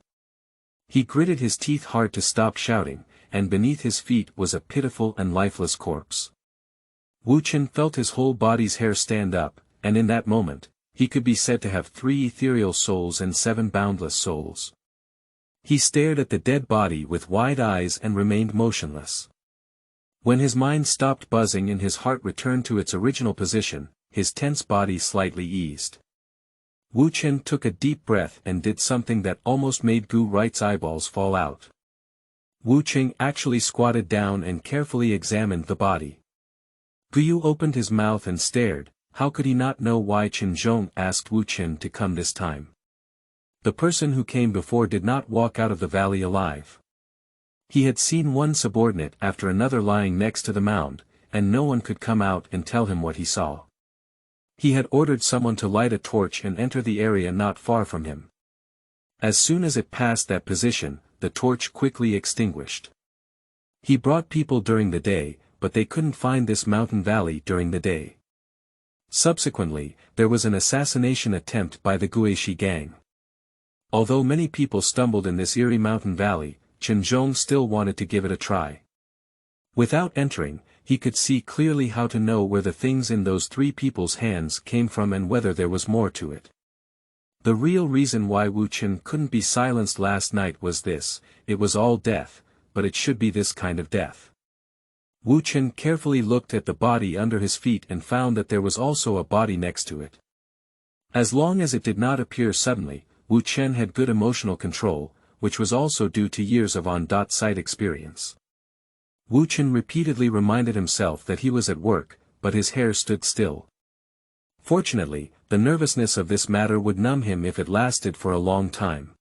He gritted his teeth hard to stop shouting, and beneath his feet was a pitiful and lifeless corpse. Wu Chen felt his whole body's hair stand up, and in that moment, he could be said to have 3 ethereal souls and 7 boundless souls. He stared at the dead body with wide eyes and remained motionless. When his mind stopped buzzing and his heart returned to its original position, his tense body slightly eased. Wu Chen took a deep breath and did something that almost made Gu Right's eyeballs fall out. Wu Chen actually squatted down and carefully examined the body. Guyu opened his mouth and stared. How could he not know why Chen Zhong asked Wu Chen to come this time? The person who came before did not walk out of the valley alive. He had seen one subordinate after another lying next to the mound, and no one could come out and tell him what he saw. He had ordered someone to light a torch and enter the area not far from him. As soon as it passed that position, the torch quickly extinguished. He brought people during the day, but they couldn't find this mountain valley during the day. Subsequently, there was an assassination attempt by the Guishi gang. Although many people stumbled in this eerie mountain valley, Chen still wanted to give it a try. Without entering, he could see clearly how to know where the things in those three people's hands came from and whether there was more to it. The real reason why Wu Chen couldn't be silenced last night was this: it was all death, but it should be this kind of death. Wu Chen carefully looked at the body under his feet and found that there was also a body next to it. As long as it did not appear suddenly, Wu Chen had good emotional control, which was also due to years of on-site experience. Wu Chen repeatedly reminded himself that he was at work, but his hair stood still. Fortunately, the nervousness of this matter would numb him if it lasted for a long time.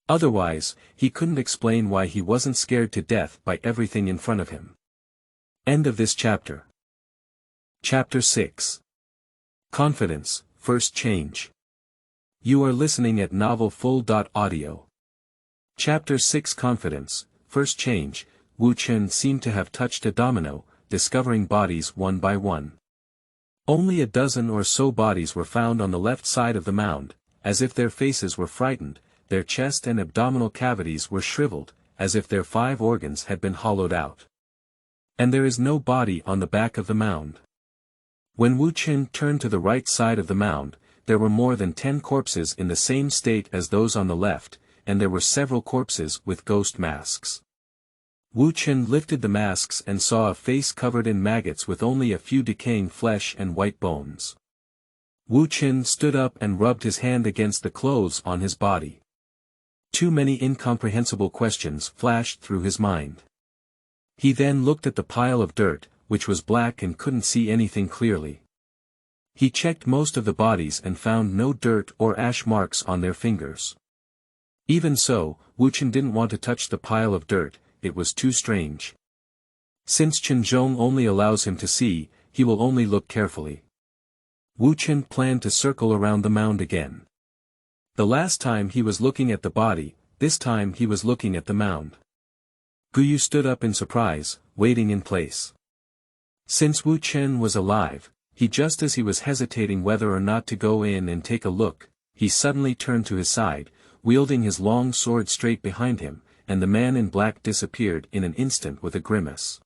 Otherwise, he couldn't explain why he wasn't scared to death by everything in front of him. End of this chapter. Chapter 6. Confidence, First Change. You are listening at novelfull.audio. Chapter 6 Confidence, First Change. Wu Chen seemed to have touched a domino, discovering bodies one by one. Only a dozen or so bodies were found on the left side of the mound, as if their faces were frightened, their chest and abdominal cavities were shriveled, as if their 5 organs had been hollowed out. And there is no body on the back of the mound. When Wu Chen turned to the right side of the mound, there were more than 10 corpses in the same state as those on the left, and there were several corpses with ghost masks. Wu Chen lifted the masks and saw a face covered in maggots with only a few decaying flesh and white bones. Wu Chen stood up and rubbed his hand against the clothes on his body. Too many incomprehensible questions flashed through his mind. He then looked at the pile of dirt, which was black and couldn't see anything clearly. He checked most of the bodies and found no dirt or ash marks on their fingers. Even so, Wu Chen didn't want to touch the pile of dirt. It was too strange. Since Chen Zhong only allows him to see, he will only look carefully. Wu Chen planned to circle around the mound again. The last time he was looking at the body, this time he was looking at the mound. Guyu stood up in surprise, waiting in place. Since Wu Chen was alive, just as he was hesitating whether or not to go in and take a look, he suddenly turned to his side, wielding his long sword straight behind him, and the man in black disappeared in an instant with a grimace.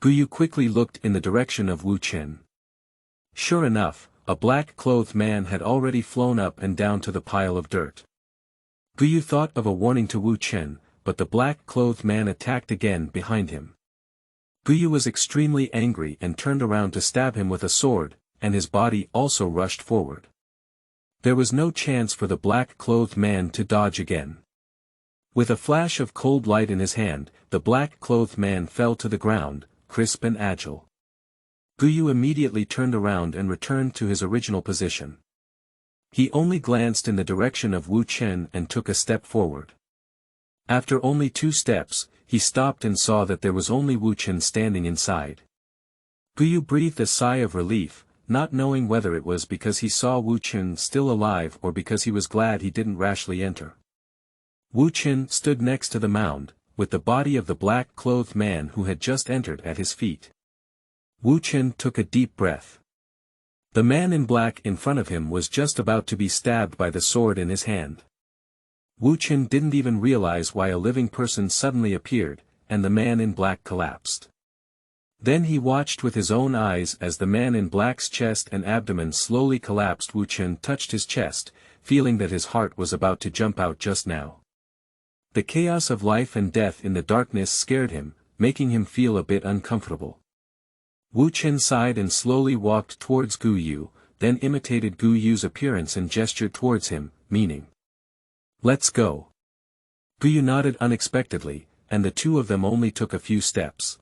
Guyu quickly looked in the direction of Wu Chen. Sure enough, a black-clothed man had already flown up and down to the pile of dirt. Guyu thought of a warning to Wu Chen, but the black-clothed man attacked again behind him. Guyu was extremely angry and turned around to stab him with a sword, and his body also rushed forward. There was no chance for the black-clothed man to dodge again. With a flash of cold light in his hand, the black-clothed man fell to the ground, crisp and agile. Guyu immediately turned around and returned to his original position. He only glanced in the direction of Wu Chen and took a step forward. After only 2 steps, he stopped and saw that there was only Wu Chen standing inside. Guyu breathed a sigh of relief, not knowing whether it was because he saw Wu Chen still alive or because he was glad he didn't rashly enter. Wu Chen stood next to the mound, with the body of the black-clothed man who had just entered at his feet. Wu Chen took a deep breath. The man in black in front of him was just about to be stabbed by the sword in his hand. Wu Chen didn't even realize why a living person suddenly appeared, and the man in black collapsed. Then he watched with his own eyes as the man in black's chest and abdomen slowly collapsed. Wu Chen touched his chest, feeling that his heart was about to jump out just now. The chaos of life and death in the darkness scared him, making him feel a bit uncomfortable. Wu Chen sighed and slowly walked towards Guyu, then imitated Guyu's appearance and gestured towards him, meaning, "Let's go." Guyu nodded unexpectedly, and the two of them only took a few steps.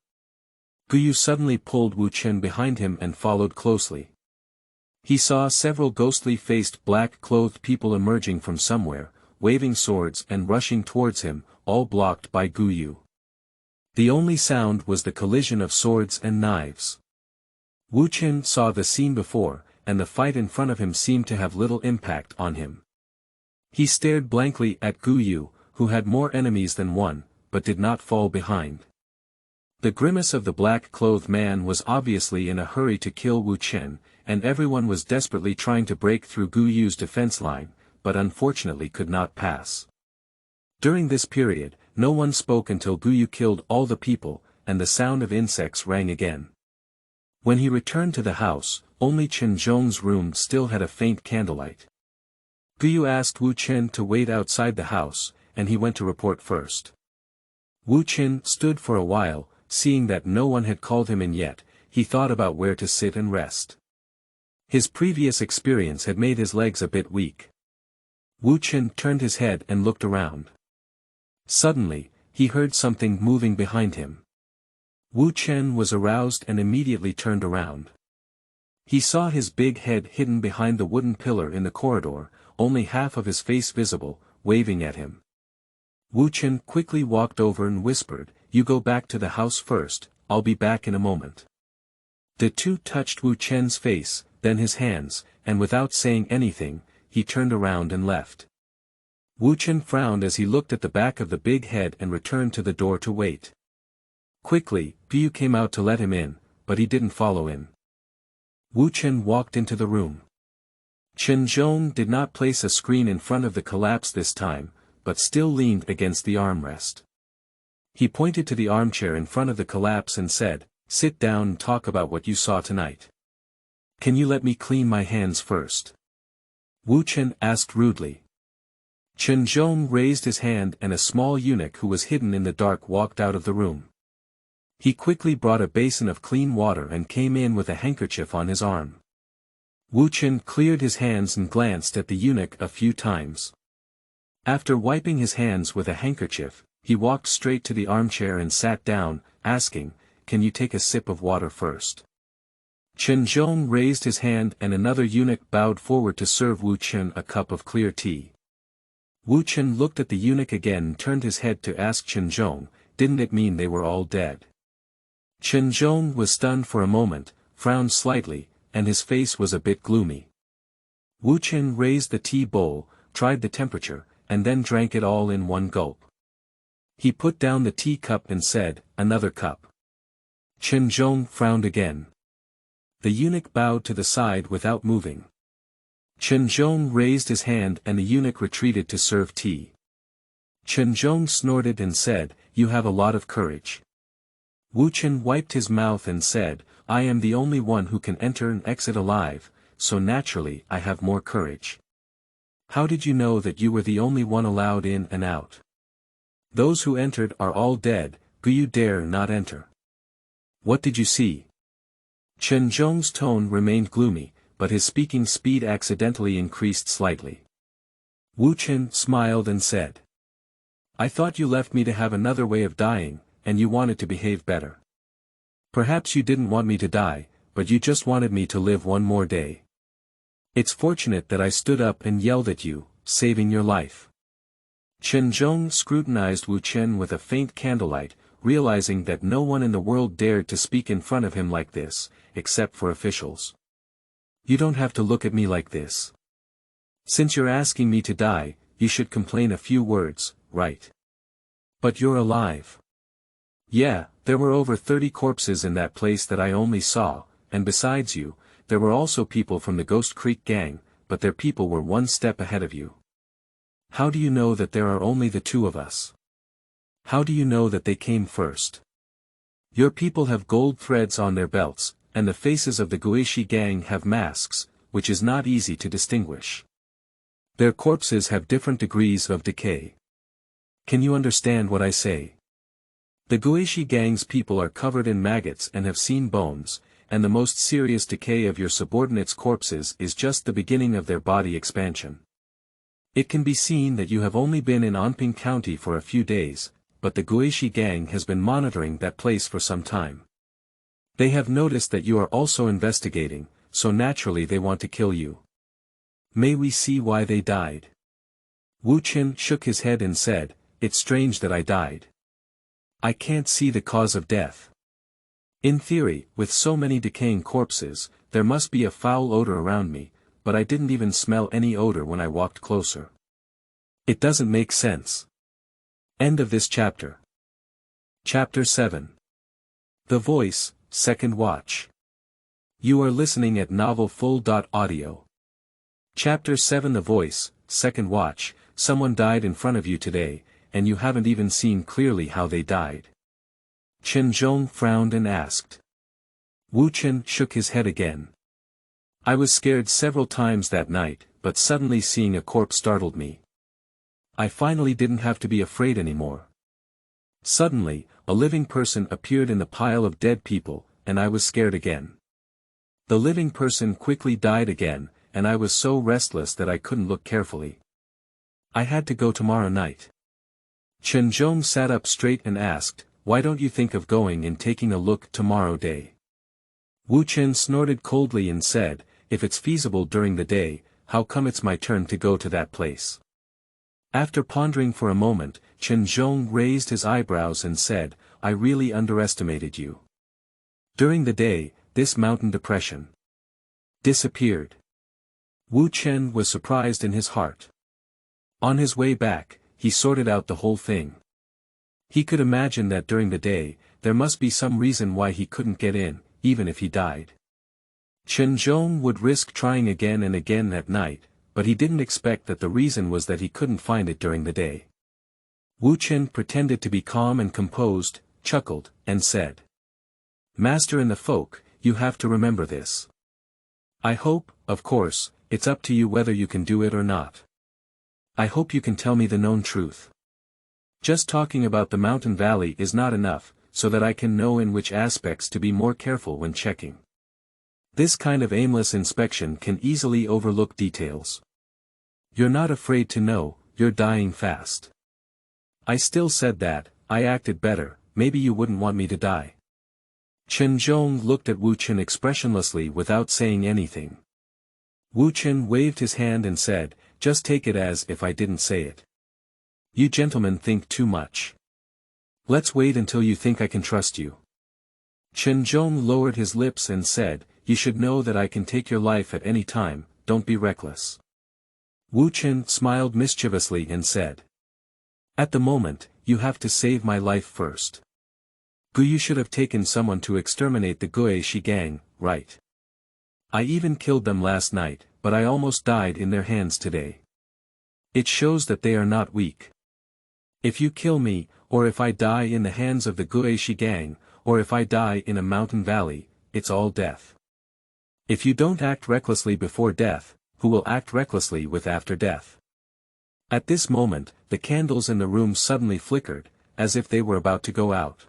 Guyu suddenly pulled Wu Chen behind him and followed closely. He saw several ghostly-faced black-clothed people emerging from somewhere, waving swords and rushing towards him, all blocked by Guyu. The only sound was the collision of swords and knives. Wu Chen saw the scene before, and the fight in front of him seemed to have little impact on him. He stared blankly at Gu Yu, who had more enemies than one, but did not fall behind. The grimace of the black-clothed man was obviously in a hurry to kill Wu Chen, and everyone was desperately trying to break through Gu Yu's defense line, but unfortunately could not pass. During this period, no one spoke until Gu Yu killed all the people, and the sound of insects rang again. When he returned to the house, only Chen Zhong's room still had a faint candlelight. Gu Yu asked Wu Chen to wait outside the house, and he went to report first. Wu Chen stood for a while, seeing that no one had called him in yet. He thought about where to sit and rest. His previous experience had made his legs a bit weak. Wu Chen turned his head and looked around. Suddenly, he heard something moving behind him. Wu Chen was aroused and immediately turned around. He saw his big head hidden behind the wooden pillar in the corridor, only half of his face visible, waving at him. Wu Chen quickly walked over and whispered, "You go back to the house first, I'll be back in a moment." The two touched Wu Chen's face, then his hands, and without saying anything, he turned around and left. Wu Chen frowned as he looked at the back of the big head and returned to the door to wait. Quickly, Gu Yu came out to let him in, but he didn't follow in. Wu Chen walked into the room. Chen Zhong did not place a screen in front of the collapse this time, but still leaned against the armrest. He pointed to the armchair in front of the collapse and said, "Sit down and talk about what you saw tonight." "Can you let me clean my hands first?" Wu Chen asked rudely. Chen Zhong raised his hand and a small eunuch who was hidden in the dark walked out of the room. He quickly brought a basin of clean water and came in with a handkerchief on his arm. Wu Chen cleared his hands and glanced at the eunuch a few times. After wiping his hands with a handkerchief, he walked straight to the armchair and sat down, asking, "Can you take a sip of water first?" Chen Zhong raised his hand and another eunuch bowed forward to serve Wu Chen a cup of clear tea. Wu Chen looked at the eunuch again and turned his head to ask Chen Zhong, "Didn't it mean they were all dead?" Chen Zhong was stunned for a moment, frowned slightly, and his face was a bit gloomy. Wu Chen raised the tea bowl, tried the temperature, and then drank it all in one gulp. He put down the tea cup and said, "Another cup." Chen Zhong frowned again. The eunuch bowed to the side without moving. Chen Zhong raised his hand and the eunuch retreated to serve tea. Chen Zhong snorted and said, "You have a lot of courage." Wu Chen wiped his mouth and said, "I am the only one who can enter and exit alive, so naturally I have more courage." "How did you know that you were the only one allowed in and out?" "Those who entered are all dead, Gu Yu dare not enter." "What did you see?" Chen Zhong's tone remained gloomy, but his speaking speed accidentally increased slightly. Wu Chen smiled and said, "I thought you left me to have another way of dying, and you wanted to behave better. Perhaps you didn't want me to die, but you just wanted me to live one more day. It's fortunate that I stood up and yelled at you, saving your life." Chen Zhong scrutinized Wu Chen with a faint candlelight, realizing that no one in the world dared to speak in front of him like this, except for officials. "You don't have to look at me like this. Since you're asking me to die, you should complain a few words, right? But you're alive." "Yeah, there were over 30 corpses in that place that I only saw, and besides you, there were also people from the Ghost Creek gang, but their people were one step ahead of you." "How do you know that there are only the two of us? How do you know that they came first?" "Your people have gold threads on their belts, and the faces of the Guishi gang have masks, which is not easy to distinguish. Their corpses have different degrees of decay. Can you understand what I say? The Guishi gang's people are covered in maggots and have seen bones, and the most serious decay of your subordinates' corpses is just the beginning of their body expansion. It can be seen that you have only been in Anping County for a few days, but the Guishi gang has been monitoring that place for some time. They have noticed that you are also investigating, so naturally they want to kill you. May we see why they died?" Wu Chen shook his head and said, "It's strange that I died. I can't see the cause of death. In theory, with so many decaying corpses, there must be a foul odor around me, but I didn't even smell any odor when I walked closer. It doesn't make sense. End of this chapter. Chapter 7. The Voice, Second Watch. You are listening at novelfull.audio. Chapter 7. The Voice, Second Watch. Someone died in front of you today, and you haven't even seen clearly how they died. Chen Zhong frowned and asked. Wu Chen shook his head again. I was scared several times that night, but suddenly seeing a corpse startled me. I finally didn't have to be afraid anymore. Suddenly, a living person appeared in the pile of dead people, and I was scared again. The living person quickly died again, and I was so restless that I couldn't look carefully. I had to go tomorrow night. Chen Zhong sat up straight and asked, why don't you think of going and taking a look tomorrow day? Wu Chen snorted coldly and said, if it's feasible during the day, how come it's my turn to go to that place? After pondering for a moment, Chen Zhong raised his eyebrows and said, I really underestimated you. During the day, this mountain depression disappeared. Wu Chen was surprised in his heart. On his way back, he sorted out the whole thing. He could imagine that during the day, there must be some reason why he couldn't get in, even if he died. Chen Zhong would risk trying again and again at night, but he didn't expect that the reason was that he couldn't find it during the day. Wu Chen pretended to be calm and composed, chuckled, and said. Master in the folk, you have to remember this. I hope, of course, it's up to you whether you can do it or not. I hope you can tell me the known truth. Just talking about the mountain valley is not enough, so that I can know in which aspects to be more careful when checking. This kind of aimless inspection can easily overlook details. You're not afraid to know, you're dying fast. I still said that, I acted better, maybe you wouldn't want me to die. Chen Zhong looked at Wu Chen expressionlessly without saying anything. Wu Chen waved his hand and said, just take it as if I didn't say it. You gentlemen think too much. Let's wait until you think I can trust you. Chen Zhong lowered his lips and said, you should know that I can take your life at any time, don't be reckless. Wu Chen smiled mischievously and said. At the moment, you have to save my life first. You should have taken someone to exterminate the Guishi gang, right? I even killed them last night, but I almost died in their hands today. It shows that they are not weak. If you kill me, or if I die in the hands of the Guishi gang, or if I die in a mountain valley, it's all death. If you don't act recklessly before death, who will act recklessly with after death? At this moment, the candles in the room suddenly flickered, as if they were about to go out.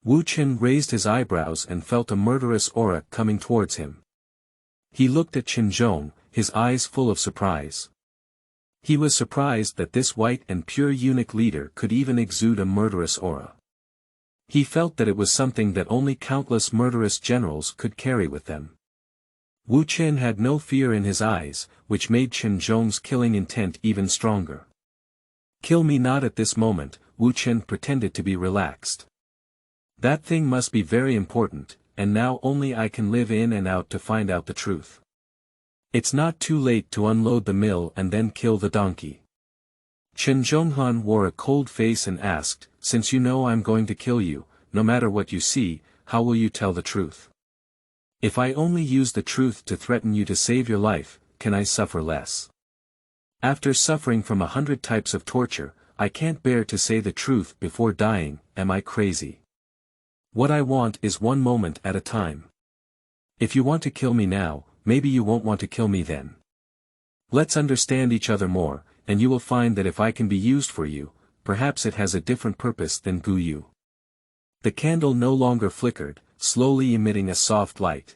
Wu Chen raised his eyebrows and felt a murderous aura coming towards him. He looked at Chen Zhong, his eyes full of surprise. He was surprised that this white and pure eunuch leader could even exude a murderous aura. He felt that it was something that only countless murderous generals could carry with them. Wu Chen had no fear in his eyes, which made Chen Zhong's killing intent even stronger. Kill me not at this moment, Wu Chen pretended to be relaxed. That thing must be very important, and now only I can live in and out to find out the truth. It's not too late to unload the mill and then kill the donkey. Chen Zhonghan wore a cold face and asked, since you know I'm going to kill you, no matter what you see, how will you tell the truth? If I only use the truth to threaten you to save your life, can I suffer less? After suffering from 100 types of torture, I can't bear to say the truth before dying, am I crazy? What I want is one moment at a time. If you want to kill me now, maybe you won't want to kill me then. Let's understand each other more, and you will find that if I can be used for you, perhaps it has a different purpose than Guyu. The candle no longer flickered, slowly emitting a soft light.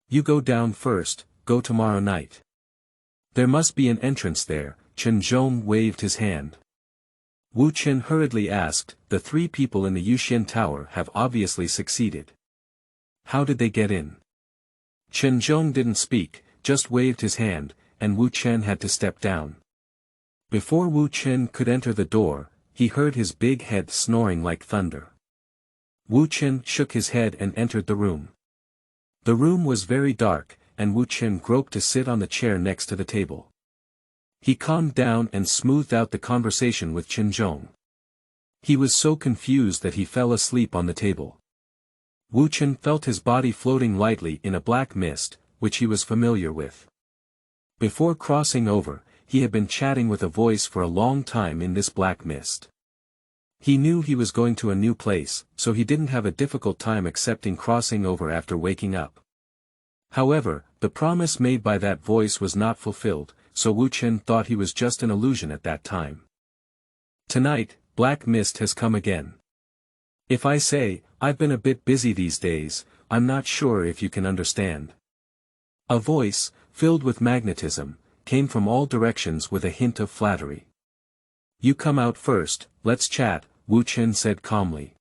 You go down first, go tomorrow night. There must be an entrance there, Chen Zhong waved his hand. Wu Chen hurriedly asked, the 3 people in the Yuxian Tower have obviously succeeded. How did they get in? Chen Zhong didn't speak, just waved his hand, and Wu Chen had to step down. Before Wu Chen could enter the door, he heard his big head snoring like thunder. Wu Chen shook his head and entered the room. The room was very dark, and Wu Chen groped to sit on the chair next to the table. He calmed down and smoothed out the conversation with Chen Zhong. He was so confused that he fell asleep on the table. Wu Chen felt his body floating lightly in a black mist, which he was familiar with. Before crossing over, he had been chatting with a voice for a long time in this black mist. He knew he was going to a new place, so he didn't have a difficult time accepting crossing over after waking up. However, the promise made by that voice was not fulfilled, so Wu Chen thought he was just an illusion at that time. Tonight, black mist has come again. If I say, I've been a bit busy these days, I'm not sure if you can understand. A voice, filled with magnetism, came from all directions with a hint of flattery. You come out first, let's chat, Wu Chen said calmly.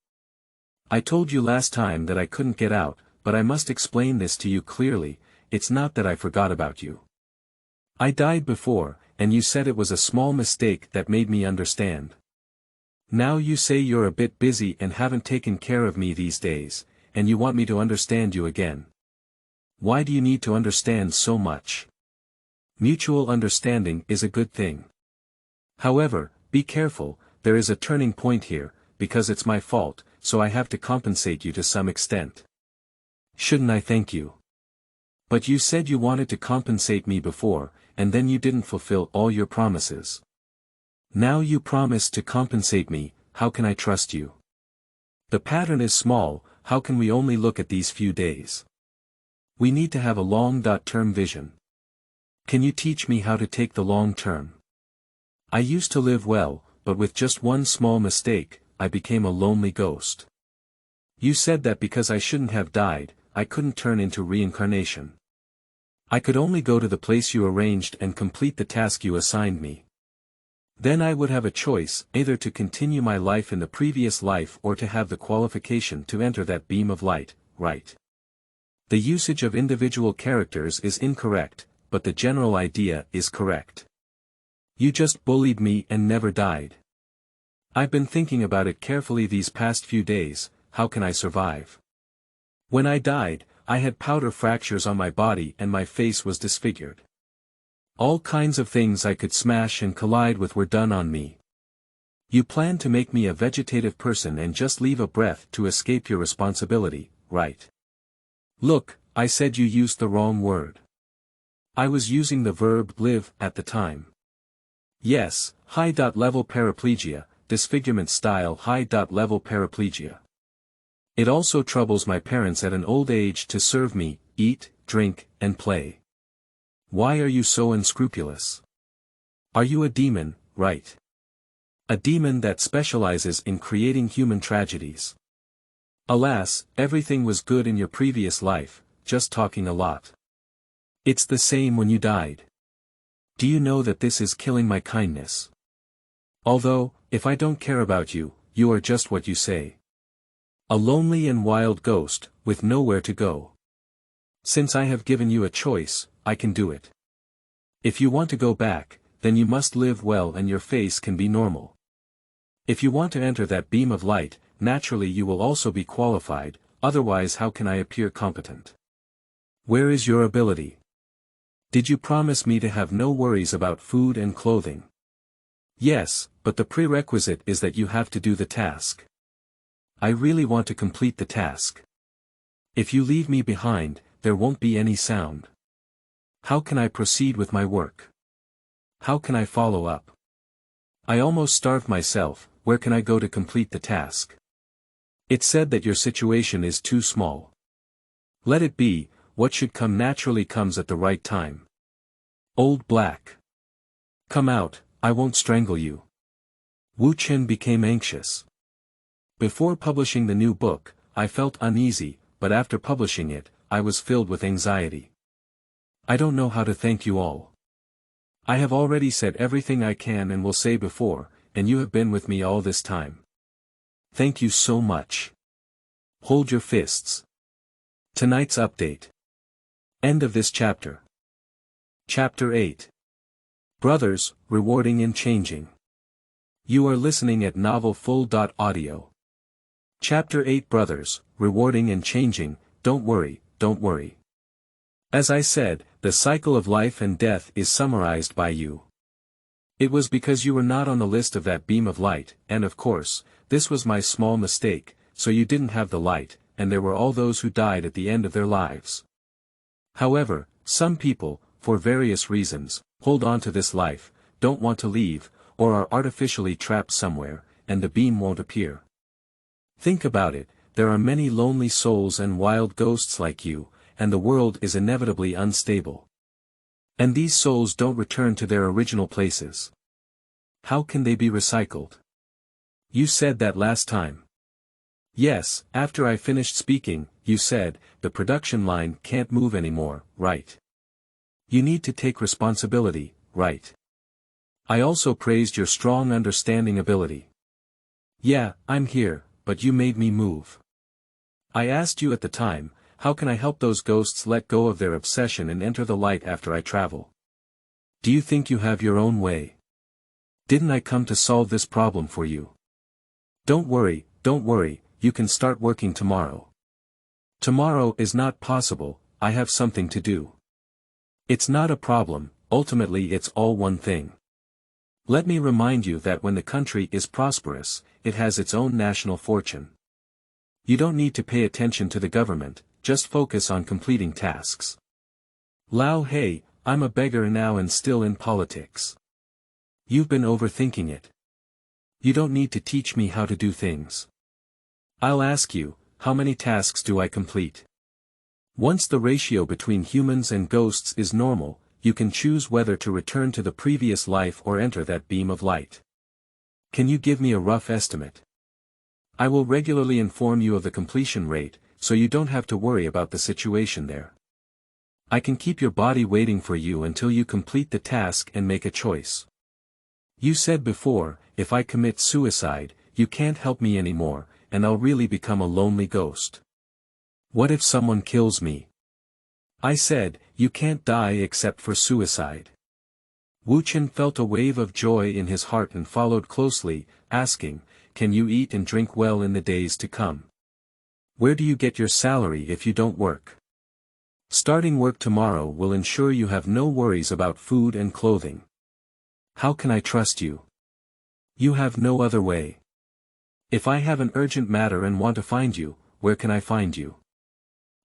I told you last time that I couldn't get out, but I must explain this to you clearly. It's not that I forgot about you. I died before, and you said it was a small mistake that made me understand. Now you say you're a bit busy and haven't taken care of me these days, and you want me to understand you again. Why do you need to understand so much? Mutual understanding is a good thing. However, be careful, there is a turning point here, because it's my fault, so I have to compensate you to some extent. Shouldn't I thank you? But you said you wanted to compensate me before, and then you didn't fulfill all your promises. Now you promise to compensate me, how can I trust you? The pattern is small, how can we only look at these few days? We need to have a long-term vision. Can you teach me how to take the long term? I used to live well, but with just one small mistake, I became a lonely ghost. You said that because I shouldn't have died, I couldn't turn into reincarnation. I could only go to the place you arranged and complete the task you assigned me. Then I would have a choice, either to continue my life in the previous life or to have the qualification to enter that beam of light, right? The usage of individual characters is incorrect, but the general idea is correct. You just bullied me and never died. I've been thinking about it carefully these past few days, how can I survive? When I died, I had powder fractures on my body and my face was disfigured. All kinds of things I could smash and collide with were done on me. You plan to make me a vegetative person and just leave a breath to escape your responsibility, right? Look, I said you used the wrong word. I was using the verb live at the time. Yes, high-level paraplegia, disfigurement style high-level paraplegia. It also troubles my parents at an old age to serve me, eat, drink, and play. Why are you so unscrupulous? Are you a demon, right? A demon that specializes in creating human tragedies. Alas, everything was good in your previous life, just talking a lot. It's the same when you died. Do you know that this is killing my kindness? Although, if I don't care about you, you are just what you say. A lonely and wild ghost, with nowhere to go. Since I have given you a choice, I can do it. If you want to go back, then you must live well and your face can be normal. If you want to enter that beam of light, naturally you will also be qualified, otherwise how can I appear competent? Where is your ability? Did you promise me to have no worries about food and clothing? Yes, but the prerequisite is that you have to do the task. I really want to complete the task. If you leave me behind, there won't be any sound. How can I proceed with my work? How can I follow up? I almost starved myself, where can I go to complete the task? It said that your situation is too small. Let it be, what should come naturally comes at the right time. Old Black. Come out, I won't strangle you. Wu Chen became anxious. Before publishing the new book, I felt uneasy, but after publishing it, I was filled with anxiety. I don't know how to thank you all. I have already said everything I can and will say before, and you have been with me all this time. Thank you so much. Hold your fists. Tonight's update. End of this chapter. Chapter 8. Brothers, rewarding and changing. You are listening at Novel Full. Audio. Chapter 8 Brothers, Rewarding and Changing, Don't worry, don't worry. As I said, the cycle of life and death is summarized by you. It was because you were not on the list of that beam of light, and of course, this was my small mistake, so you didn't have the light, and there were all those who died at the end of their lives. However, some people, for various reasons, hold on to this life, don't want to leave, or are artificially trapped somewhere, and the beam won't appear. Think about it, there are many lonely souls and wild ghosts like you, and the world is inevitably unstable. And these souls don't return to their original places. How can they be recycled? You said that last time. Yes, after I finished speaking, you said, the production line can't move anymore, right? You need to take responsibility, right? I also praised your strong understanding ability. Yeah, I'm here, but you made me move. I asked you at the time, how can I help those ghosts let go of their obsession and enter the light after I travel? Do you think you have your own way? Didn't I come to solve this problem for you? Don't worry, you can start working tomorrow. Tomorrow is not possible, I have something to do. It's not a problem, ultimately it's all one thing. Let me remind you that when the country is prosperous, it has its own national fortune. You don't need to pay attention to the government, just focus on completing tasks. Lao hey, I'm a beggar now and still in politics. You've been overthinking it. You don't need to teach me how to do things. I'll ask you, how many tasks do I complete? Once the ratio between humans and ghosts is normal, you can choose whether to return to the previous life or enter that beam of light. Can you give me a rough estimate? I will regularly inform you of the completion rate, so you don't have to worry about the situation there. I can keep your body waiting for you until you complete the task and make a choice. You said before, if I commit suicide, you can't help me anymore, and I'll really become a lonely ghost. What if someone kills me? I said, you can't die except for suicide. Wu Chen felt a wave of joy in his heart and followed closely, asking, can you eat and drink well in the days to come? Where do you get your salary if you don't work? Starting work tomorrow will ensure you have no worries about food and clothing. How can I trust you? You have no other way. If I have an urgent matter and want to find you, where can I find you?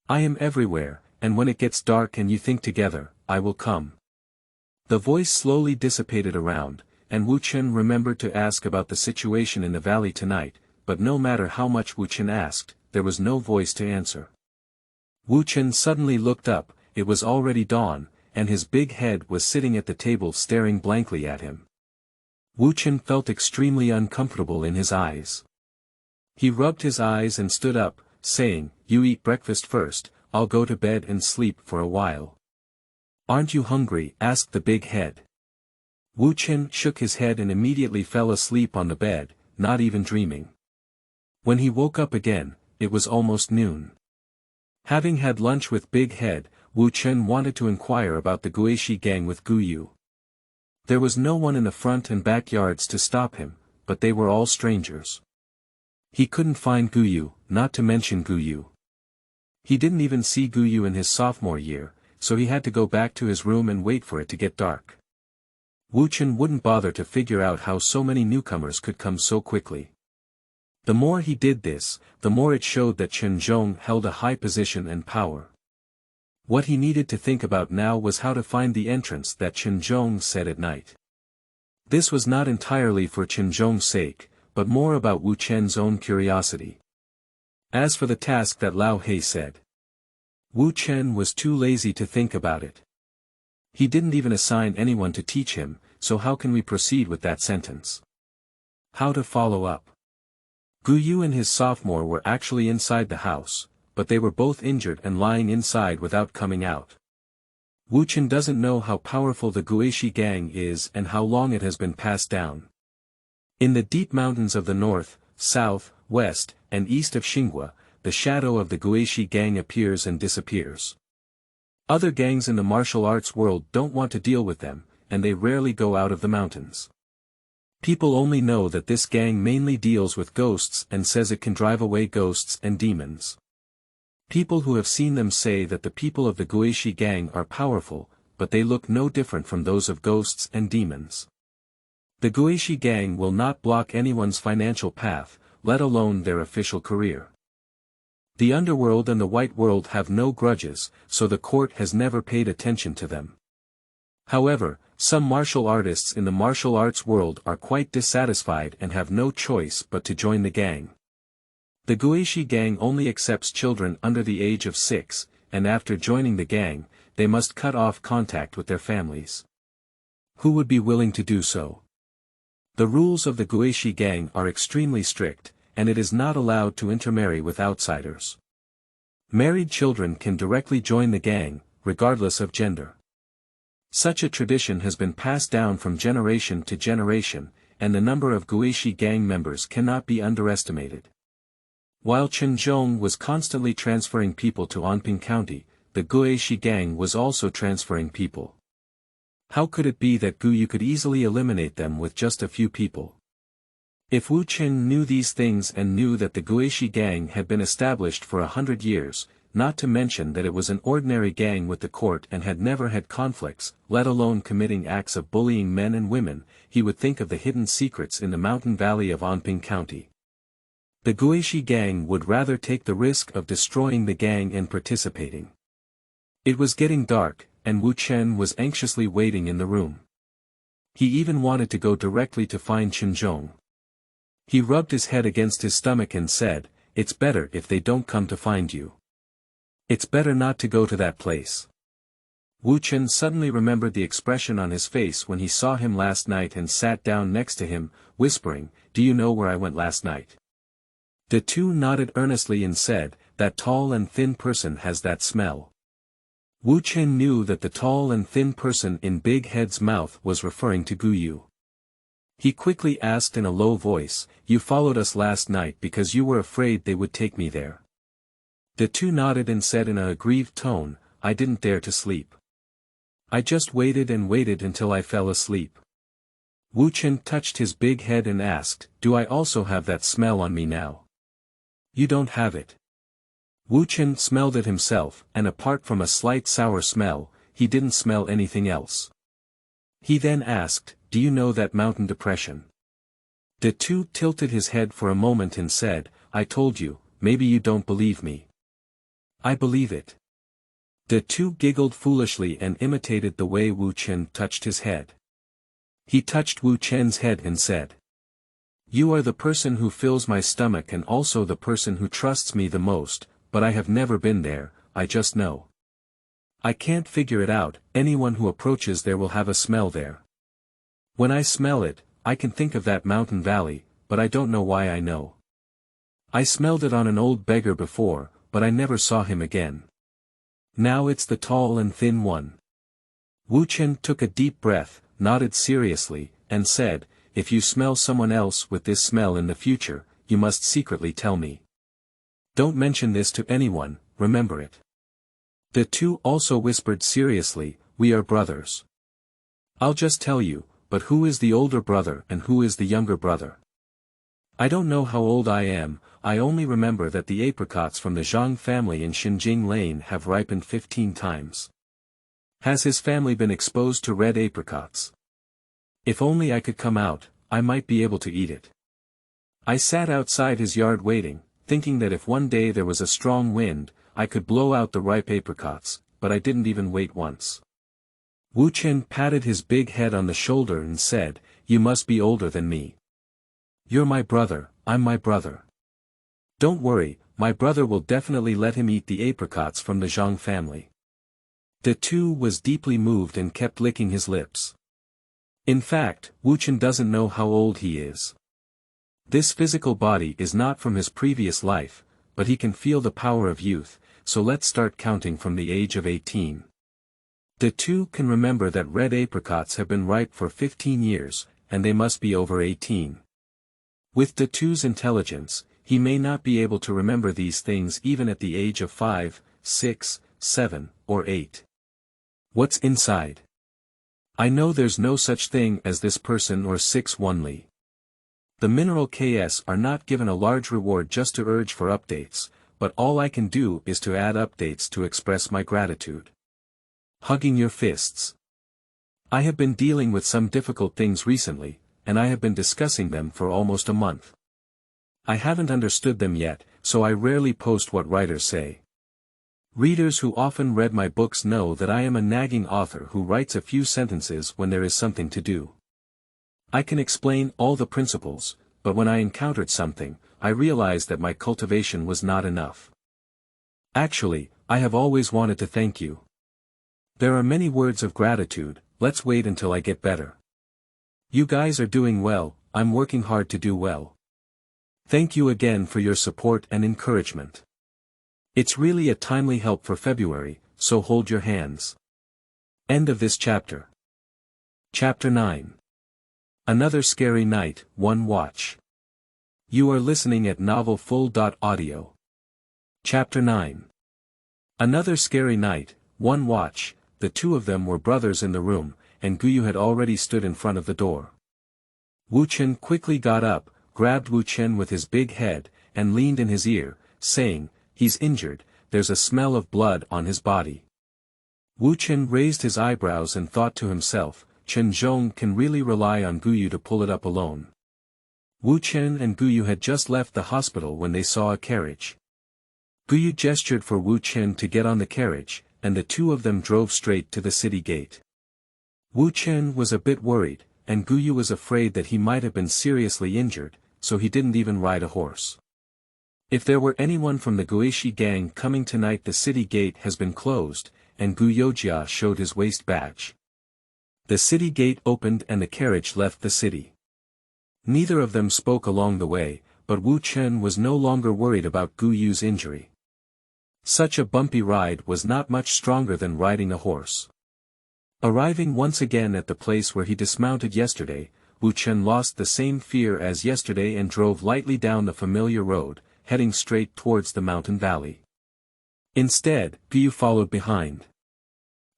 I am everywhere, and when it gets dark and you think together, I will come. The voice slowly dissipated around, and Wu Chen remembered to ask about the situation in the valley tonight, but no matter how much Wu Chen asked, there was no voice to answer. Wu Chen suddenly looked up, it was already dawn, and his big head was sitting at the table staring blankly at him. Wu Chen felt extremely uncomfortable in his eyes. He rubbed his eyes and stood up, saying, you eat breakfast first, I'll go to bed and sleep for a while. Aren't you hungry? Asked the big head. Wu Chen shook his head and immediately fell asleep on the bed, not even dreaming. When he woke up again, it was almost noon. Having had lunch with Big Head, Wu Chen wanted to inquire about the Guishi gang with Gu Yu. There was no one in the front and backyards to stop him, but they were all strangers. He couldn't find Gu Yu, not to mention Gu Yu. He didn't even see Gu Yu in his sophomore year, so he had to go back to his room and wait for it to get dark. Wu Chen wouldn't bother to figure out how so many newcomers could come so quickly. The more he did this, the more it showed that Chen Zhong held a high position and power. What he needed to think about now was how to find the entrance that Chen Zhong said at night. This was not entirely for Chen Zhong's sake, but more about Wu Chen's own curiosity. As for the task that Lao He said, Wu Chen was too lazy to think about it. He didn't even assign anyone to teach him, so how can we proceed with that sentence? How to follow up? Gu Yu and his sophomore were actually inside the house, but they were both injured and lying inside without coming out. Wu Chen doesn't know how powerful the Guishi gang is and how long it has been passed down. In the deep mountains of the north, south, west, and east of Xinghua, the shadow of the Guishi gang appears and disappears. Other gangs in the martial arts world don't want to deal with them, and they rarely go out of the mountains. People only know that this gang mainly deals with ghosts and says it can drive away ghosts and demons. People who have seen them say that the people of the Guishi gang are powerful, but they look no different from those of ghosts and demons. The Guishi gang will not block anyone's financial path, let alone their official career. The underworld and the white world have no grudges, so the court has never paid attention to them. However, some martial artists in the martial arts world are quite dissatisfied and have no choice but to join the gang. The Guishi gang only accepts children under the age of 6, and after joining the gang, they must cut off contact with their families. Who would be willing to do so? The rules of the Guishi gang are extremely strict, and it is not allowed to intermarry with outsiders. Married children can directly join the gang, regardless of gender. Such a tradition has been passed down from generation to generation, and the number of Guishi gang members cannot be underestimated. While Chen was constantly transferring people to Anping County, the Guishi gang was also transferring people. How could it be that Gu could easily eliminate them with just a few people? If Wu Chen knew these things and knew that the Guishi gang had been established for 100 years, not to mention that it was an ordinary gang with the court and had never had conflicts, let alone committing acts of bullying men and women, he would think of the hidden secrets in the mountain valley of Anping County. The Guishi gang would rather take the risk of destroying the gang and participating. It was getting dark, and Wu Chen was anxiously waiting in the room. He even wanted to go directly to find Chen. He rubbed his head against his stomach and said, "It's better if they don't come to find you. It's better not to go to that place." Wu Chen suddenly remembered the expression on his face when he saw him last night and sat down next to him, whispering, "Do you know where I went last night?" The two nodded earnestly and said, "That tall and thin person has that smell." Wu Chen knew that the tall and thin person in Big Head's mouth was referring to Gu Yu. He quickly asked in a low voice, "You followed us last night because you were afraid they would take me there?" The two nodded and said in a aggrieved tone, "I didn't dare to sleep. I just waited and waited until I fell asleep." Wu Chen touched his big head and asked, "Do I also have that smell on me now?" "You don't have it." Wu Chen smelled it himself, and apart from a slight sour smell, he didn't smell anything else. He then asked, "Do you know that mountain depression?" The two tilted his head for a moment and said, "I told you, maybe you don't believe me." "I believe it." The two giggled foolishly and imitated the way Wu Chen touched his head. He touched Wu Chen's head and said, "You are the person who fills my stomach and also the person who trusts me the most, but I have never been there, I just know. I can't figure it out, anyone who approaches there will have a smell there. When I smell it, I can think of that mountain valley, but I don't know why I know. I smelled it on an old beggar before, but I never saw him again. Now it's the tall and thin one." Wu Chen took a deep breath, nodded seriously, and said, "If you smell someone else with this smell in the future, you must secretly tell me. Don't mention this to anyone, remember it." The two also whispered seriously, "We are brothers. I'll just tell you, but who is the older brother and who is the younger brother? I don't know how old I am, I only remember that the apricots from the Zhang family in Xinjing Lane have ripened 15 times. Has his family been exposed to red apricots? If only I could come out, I might be able to eat it. I sat outside his yard waiting, thinking that if one day there was a strong wind, I could blow out the ripe apricots, but I didn't even wait once." Wu Chen patted his big head on the shoulder and said, "You must be older than me. You're my brother, I'm my brother. Don't worry, my brother will definitely let him eat the apricots from the Zhang family." The two was deeply moved and kept licking his lips. In fact, Wu Chen doesn't know how old he is. This physical body is not from his previous life, but he can feel the power of youth, so let's start counting from the age of 18. The two can remember that red apricots have been ripe for 15 years, and they must be over 18. With the two's intelligence, he may not be able to remember these things even at the age of 5, 6, 7, or 8. What's inside? I know there's no such thing as this person or 6 only. The mineral KS are not given a large reward just to urge for updates, but all I can do is to add updates to express my gratitude. Hugging your fists. I have been dealing with some difficult things recently, and I have been discussing them for almost a month. I haven't understood them yet, so I rarely post what writers say. Readers who often read my books know that I am a nagging author who writes a few sentences when there is something to do. I can explain all the principles, but when I encountered something, I realized that my cultivation was not enough. Actually, I have always wanted to thank you. There are many words of gratitude, let's wait until I get better. You guys are doing well, I'm working hard to do well. Thank you again for your support and encouragement. It's really a timely help for February, so hold your hands. End of this chapter. Chapter 9. Another Scary Night, One Watch. You are listening at novelfull.audio. Chapter 9. Another scary night, one watch. The two of them were brothers in the room, and Guyu had already stood in front of the door. Wu Chen quickly got up, grabbed Wu Chen with his big head, and leaned in his ear, saying, "He's injured, there's a smell of blood on his body." Wu Chen raised his eyebrows and thought to himself, Chen Zhong can really rely on Guyu to pull it up alone. Wu Chen and Guyu had just left the hospital when they saw a carriage. Guyu gestured for Wu Chen to get on the carriage, and the two of them drove straight to the city gate. Wu Chen was a bit worried, and Guyu was afraid that he might have been seriously injured, so he didn't even ride a horse. If there were anyone from the Guishi gang coming tonight, the city gate has been closed, and Gu Yojia showed his waist badge. The city gate opened and the carriage left the city. Neither of them spoke along the way, but Wu Chen was no longer worried about Gu Yu's injury. Such a bumpy ride was not much stronger than riding a horse. Arriving once again at the place where he dismounted yesterday, Wu Chen lost the same fear as yesterday and drove lightly down the familiar road, heading straight towards the mountain valley. Instead, Guyu followed behind.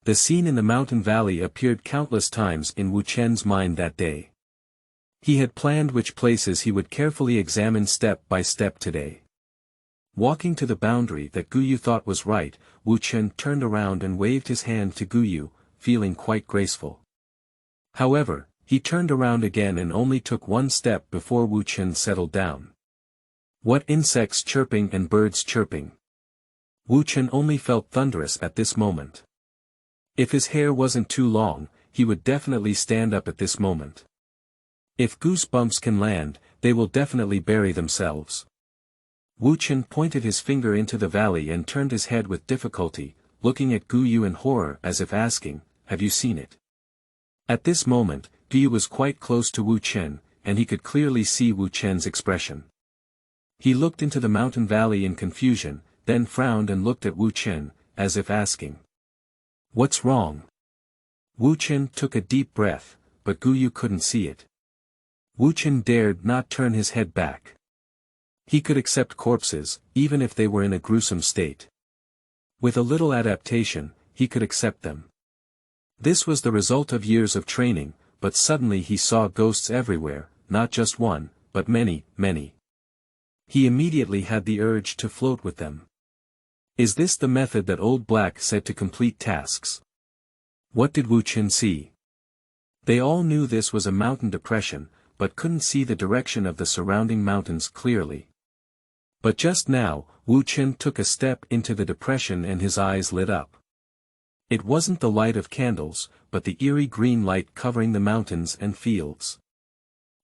The scene in the mountain valley appeared countless times in Wu Chen's mind that day. He had planned which places he would carefully examine step by step today. Walking to the boundary that Guyu thought was right, Wu Chen turned around and waved his hand to Guyu, feeling quite graceful. However, he turned around again and only took one step before Wu Chen settled down. What insects chirping and birds chirping. Wu Chen only felt thunderous at this moment. If his hair wasn't too long, he would definitely stand up at this moment. If goosebumps can land, they will definitely bury themselves. Wu Chen pointed his finger into the valley and turned his head with difficulty, looking at Guyu in horror as if asking, "Have you seen it?" At this moment, Guyu was quite close to Wu Chen, and he could clearly see Wu Chen's expression. He looked into the mountain valley in confusion, then frowned and looked at Wu Chen, as if asking, "What's wrong?" Wu Chen took a deep breath, but Guyu couldn't see it. Wu Chen dared not turn his head back. He could accept corpses, even if they were in a gruesome state. With a little adaptation, he could accept them. This was the result of years of training, but suddenly he saw ghosts everywhere, not just one, but many, many. He immediately had the urge to float with them. Is this the method that Old Black said to complete tasks? What did Wu Chen see? They all knew this was a mountain depression, but couldn't see the direction of the surrounding mountains clearly. But just now, Wu Chen took a step into the depression and his eyes lit up. It wasn't the light of candles, but the eerie green light covering the mountains and fields.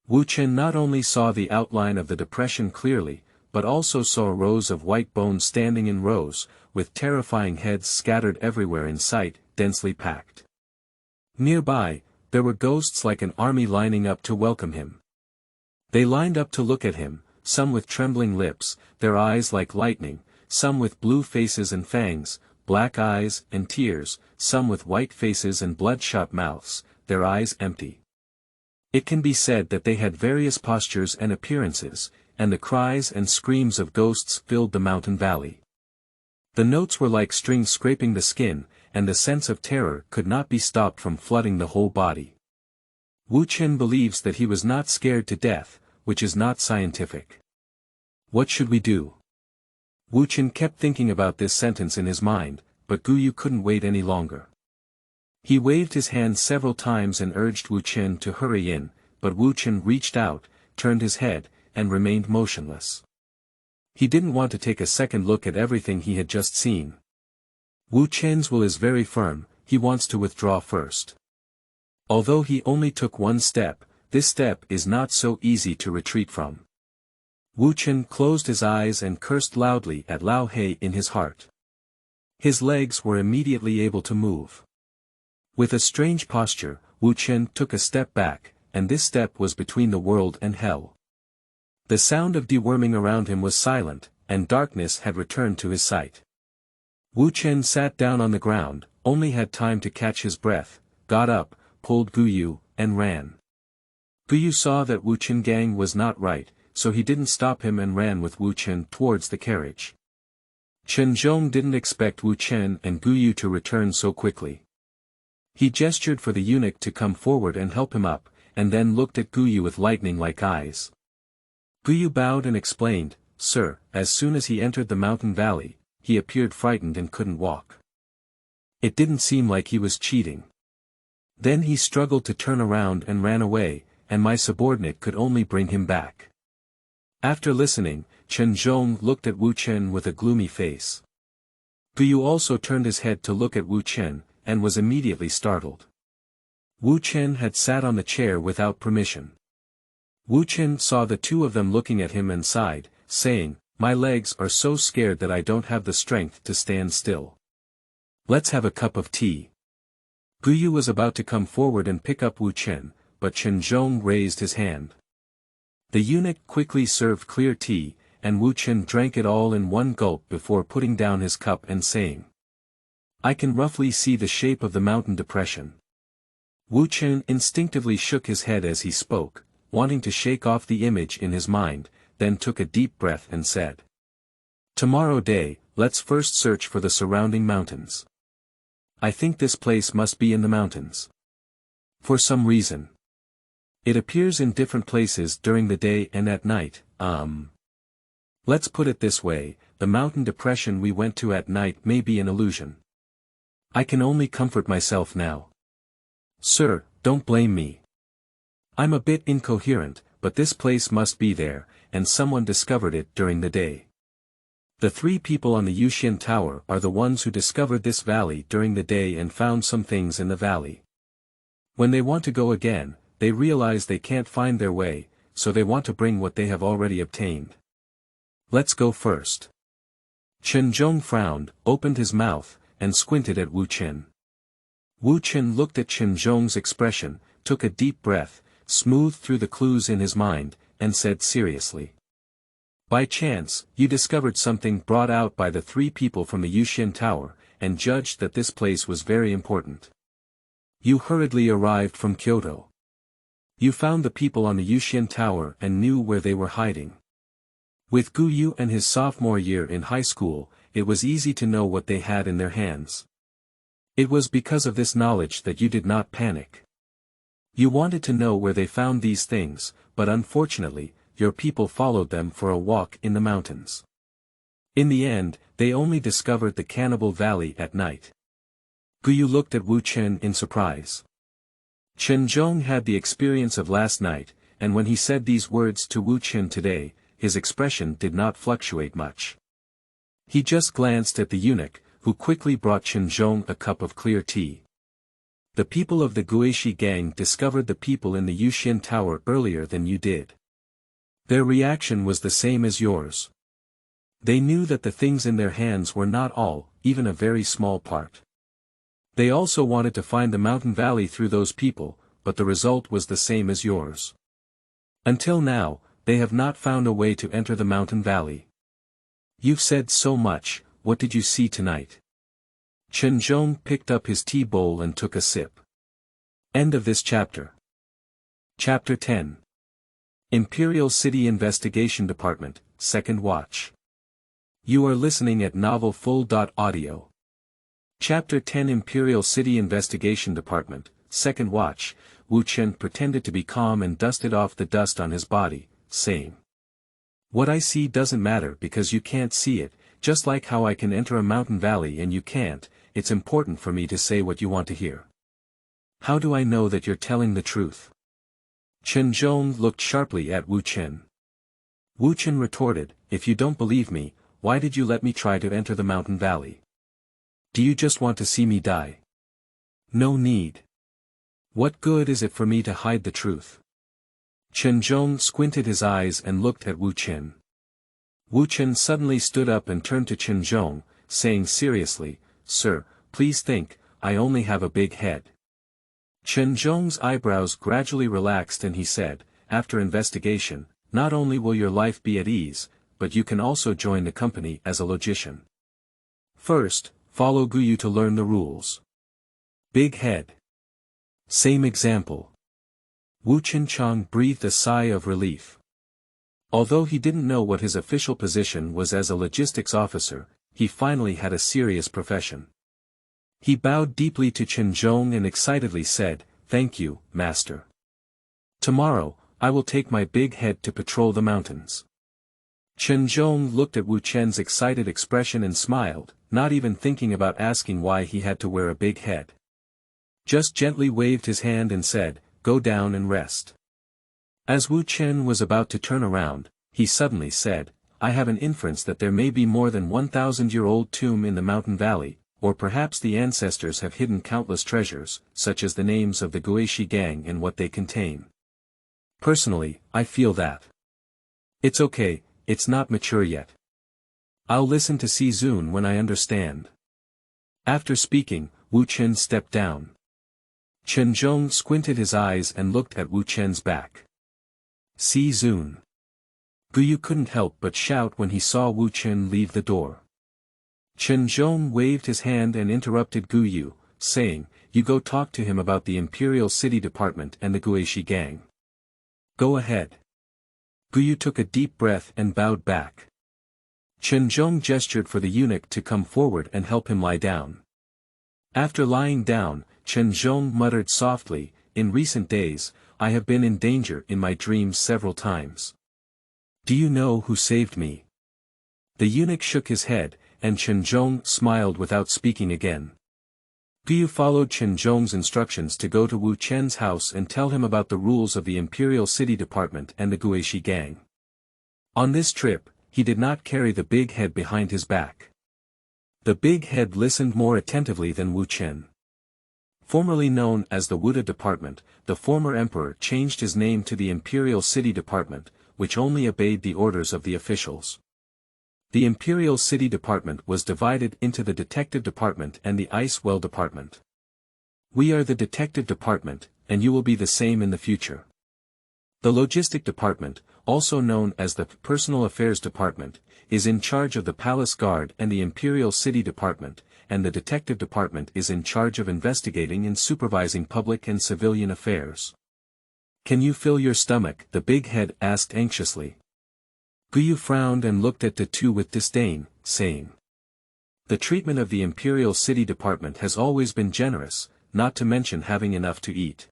Wu Chen not only saw the outline of the depression clearly, but also saw rows of white bones standing in rows, with terrifying heads scattered everywhere in sight, densely packed. Nearby, there were ghosts like an army lining up to welcome him. They lined up to look at him, some with trembling lips, their eyes like lightning, some with blue faces and fangs, black eyes and tears, some with white faces and bloodshot mouths, their eyes empty. It can be said that they had various postures and appearances, and the cries and screams of ghosts filled the mountain valley. The notes were like strings scraping the skin, and the sense of terror could not be stopped from flooding the whole body. Wu Chen believes that he was not scared to death, which is not scientific. What should we do? Wu Chen kept thinking about this sentence in his mind, but Guyu couldn't wait any longer. He waved his hand several times and urged Wu Chen to hurry in, but Wu Chen reached out, turned his head, and remained motionless. He didn't want to take a second look at everything he had just seen. Wu Chen's will is very firm, he wants to withdraw first. Although he only took one step, this step is not so easy to retreat from. Wu Chen closed his eyes and cursed loudly at Lao He in his heart. His legs were immediately able to move. With a strange posture, Wu Chen took a step back, and this step was between the world and hell. The sound of deworming around him was silent, and darkness had returned to his sight. Wu Chen sat down on the ground, only had time to catch his breath, got up, pulled Guyu, and ran. Guyu saw that Wu Chen gang was not right, so he didn't stop him and ran with Wu Chen towards the carriage. Chen Zhong didn't expect Wu Chen and Guyu to return so quickly. He gestured for the eunuch to come forward and help him up, and then looked at Guyu with lightning-like eyes. Guyu bowed and explained, "Sir, as soon as he entered the mountain valley, he appeared frightened and couldn't walk. It didn't seem like he was cheating. Then he struggled to turn around and ran away, and my subordinate could only bring him back." After listening, Chen Zhong looked at Wu Chen with a gloomy face. Guyu also turned his head to look at Wu Chen, and was immediately startled. Wu Chen had sat on the chair without permission. Wu Chen saw the two of them looking at him and sighed, saying, "My legs are so scared that I don't have the strength to stand still. Let's have a cup of tea." Guyu was about to come forward and pick up Wu Chen, but Chen Zhong raised his hand. The eunuch quickly served clear tea, and Wu Chen drank it all in one gulp before putting down his cup and saying, "I can roughly see the shape of the mountain depression." Wu Chen instinctively shook his head as he spoke, wanting to shake off the image in his mind, then took a deep breath and said, "Tomorrow day, let's first search for the surrounding mountains. I think this place must be in the mountains. For some reason. It appears in different places during the day and at night, Let's put it this way, the mountain depression we went to at night may be an illusion. I can only comfort myself now. Sir, don't blame me. I'm a bit incoherent, but this place must be there, and someone discovered it during the day. The three people on the Yuxian Tower are the ones who discovered this valley during the day and found some things in the valley. When they want to go again, they realize they can't find their way, so they want to bring what they have already obtained. Let's go first." Chen Zhong frowned, opened his mouth, and squinted at Wu Chen. Wu Chen looked at Chen Zhong's expression, took a deep breath, smoothed through the clues in his mind, and said seriously, "By chance, you discovered something brought out by the three people from the Yuxian Tower, and judged that this place was very important. You hurriedly arrived from Kyoto. You found the people on the Yuxian Tower and knew where they were hiding. With Guyu and his sophomore year in high school, it was easy to know what they had in their hands. It was because of this knowledge that you did not panic. You wanted to know where they found these things, but unfortunately, your people followed them for a walk in the mountains. In the end, they only discovered the Cannibal Valley at night." Guyu looked at Wu Chen in surprise. Chen Zhong had the experience of last night, and when he said these words to Wu Chen today, his expression did not fluctuate much. He just glanced at the eunuch, who quickly brought Chen Zhong a cup of clear tea. "The people of the Guishi gang discovered the people in the Yuxian Tower earlier than you did. Their reaction was the same as yours. They knew that the things in their hands were not all, even a very small part. They also wanted to find the mountain valley through those people, but the result was the same as yours. Until now, they have not found a way to enter the mountain valley. You've said so much, what did you see tonight?" Chen Zhong picked up his tea bowl and took a sip. End of this chapter. Chapter 10. Imperial City Investigation Department, Second Watch. You are listening at novelfull.audio. Chapter 10 Imperial City Investigation Department, Second Watch. Wu Chen pretended to be calm and dusted off the dust on his body, saying, "What I see doesn't matter because you can't see it, just like how I can enter a mountain valley and you can't. It's important for me to say what you want to hear. How do I know that you're telling the truth?" Chen Zhong looked sharply at Wu Chen. Wu Chen retorted, "If you don't believe me, why did you let me try to enter the mountain valley? Do you just want to see me die? No need. What good is it for me to hide the truth?" Chen Zhong squinted his eyes and looked at Wu Chen. Wu Chen suddenly stood up and turned to Chen Zhong, saying seriously, "Sir, please think, I only have a big head." Chen Zhong's eyebrows gradually relaxed and he said, "After investigation, not only will your life be at ease, but you can also join the company as a logician. First, follow Guyu to learn the rules. Big head. Same example." Wu Chenchang breathed a sigh of relief. Although he didn't know what his official position was as a logistics officer, he finally had a serious profession. He bowed deeply to Chen Zhong and excitedly said, "Thank you, master. Tomorrow, I will take my big head to patrol the mountains." Chen Zhong looked at Wu Chen's excited expression and smiled, not even thinking about asking why he had to wear a big head. Just gently waved his hand and said, "Go down and rest." As Wu Chen was about to turn around, he suddenly said, "I have an inference that there may be more than 1,000-year-old tomb in the mountain valley, or perhaps the ancestors have hidden countless treasures, such as the names of the Guishi gang and what they contain. Personally, I feel that. It's okay, it's not mature yet. I'll listen to Si Zun when I understand." After speaking, Wu Chen stepped down. Chen Zhong squinted his eyes and looked at Wu Chen's back. Si Zun. Guyu couldn't help but shout when he saw Wu Chen leave the door. Chen Zhong waved his hand and interrupted Guyu, saying, "You go talk to him about the Imperial City Department and the Guishi gang. Go ahead." Guyu took a deep breath and bowed back. Chen Zhong gestured for the eunuch to come forward and help him lie down. After lying down, Chen Zhong muttered softly, "In recent days, I have been in danger in my dreams several times. Do you know who saved me?" The eunuch shook his head, and Chen Zhong smiled without speaking again. Guyu followed Chen Zhong's instructions to go to Wu Chen's house and tell him about the rules of the Imperial City Department and the Guishi gang. On this trip, he did not carry the big head behind his back. The big head listened more attentively than Wu Chen. Formerly known as the Wuda Department, the former emperor changed his name to the Imperial City Department, which only obeyed the orders of the officials. The Imperial City Department was divided into the Detective Department and the Ice Well Department. We are the Detective Department, and you will be the same in the future. The Logistic Department, also known as the Personal Affairs Department, is in charge of the Palace Guard and the Imperial City Department, and the Detective Department is in charge of investigating and supervising public and civilian affairs. Can you fill your stomach? The big head asked anxiously. Guyu frowned and looked at the two with disdain, saying, "The treatment of the Imperial City Department has always been generous, not to mention having enough to eat.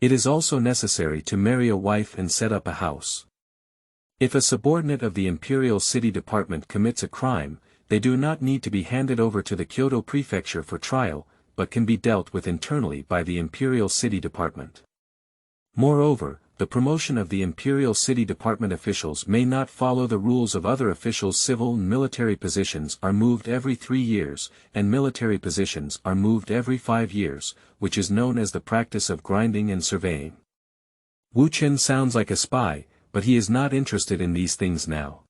It is also necessary to marry a wife and set up a house. If a subordinate of the Imperial City Department commits a crime, they do not need to be handed over to the Kyoto Prefecture for trial, but can be dealt with internally by the Imperial City Department. Moreover, the promotion of the Imperial City Department officials may not follow the rules of other officials. Civil and military positions are moved every 3 years, and military positions are moved every 5 years, which is known as the practice of grinding and surveying." Wu Chen sounds like a spy, but he is not interested in these things now.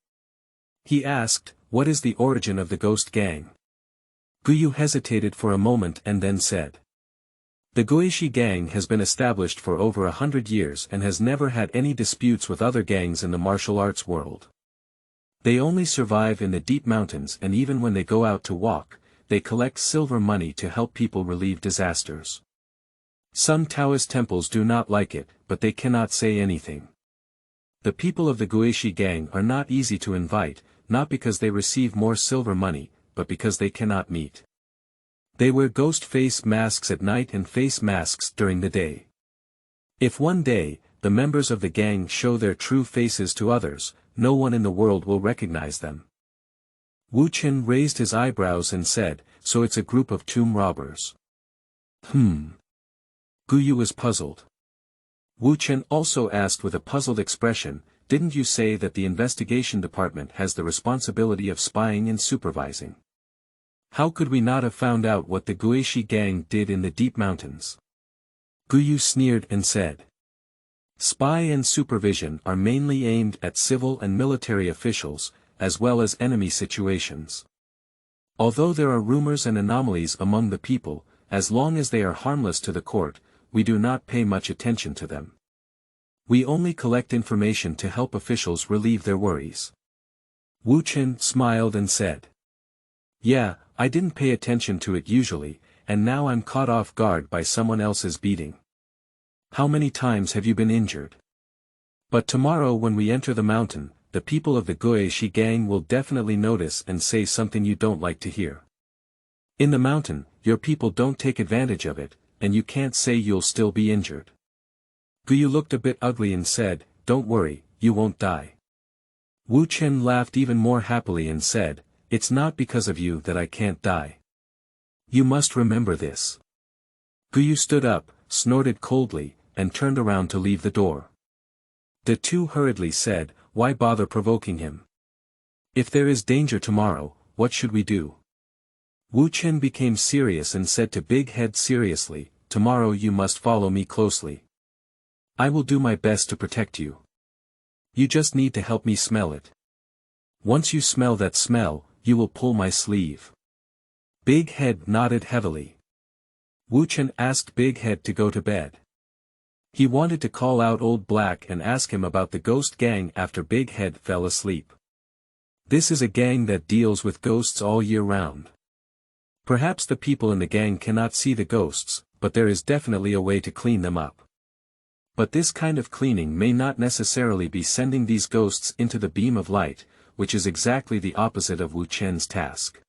He asked, "What is the origin of the Ghost Gang?" Guyu hesitated for a moment and then said, "The Guishi Gang has been established for over 100 years and has never had any disputes with other gangs in the martial arts world. They only survive in the deep mountains, and even when they go out to walk, they collect silver money to help people relieve disasters. Some Taoist temples do not like it, but they cannot say anything. The people of the Guishi Gang are not easy to invite, not because they receive more silver money, but because they cannot meet. They wear ghost face masks at night and face masks during the day. If one day, the members of the gang show their true faces to others, no one in the world will recognize them. Wu Chen raised his eyebrows and said, so it's a group of tomb robbers. Guyu was puzzled. Wu Chen also asked with a puzzled expression, didn't you say that the investigation department has the responsibility of spying and supervising? How could we not have found out what the Guishi gang did in the deep mountains? Guyu sneered and said. Spy and supervision are mainly aimed at civil and military officials, as well as enemy situations. Although there are rumors and anomalies among the people, as long as they are harmless to the court, we do not pay much attention to them. We only collect information to help officials relieve their worries. Wu Chen smiled and said. Yeah, I didn't pay attention to it usually, and now I'm caught off guard by someone else's beating. How many times have you been injured? But tomorrow when we enter the mountain, the people of the Guishi gang will definitely notice and say something you don't like to hear. In the mountain, your people don't take advantage of it, and you can't say you'll still be injured. Guyu looked a bit ugly and said, don't worry, you won't die. Wu Chen laughed even more happily and said, it's not because of you that I can't die. You must remember this. Guyu stood up, snorted coldly, and turned around to leave the door. The two hurriedly said, why bother provoking him? If there is danger tomorrow, what should we do? Wu Chen became serious and said to Big Head seriously, tomorrow you must follow me closely. I will do my best to protect you. You just need to help me smell it. Once you smell that smell, you will pull my sleeve. Big Head nodded heavily. Wu Chen asked Big Head to go to bed. He wanted to call out Old Black and ask him about the ghost gang after Big Head fell asleep. This is a gang that deals with ghosts all year round. Perhaps the people in the gang cannot see the ghosts, but there is definitely a way to clean them up. But this kind of cleaning may not necessarily be sending these ghosts into the beam of light, which is exactly the opposite of Wu Chen's task.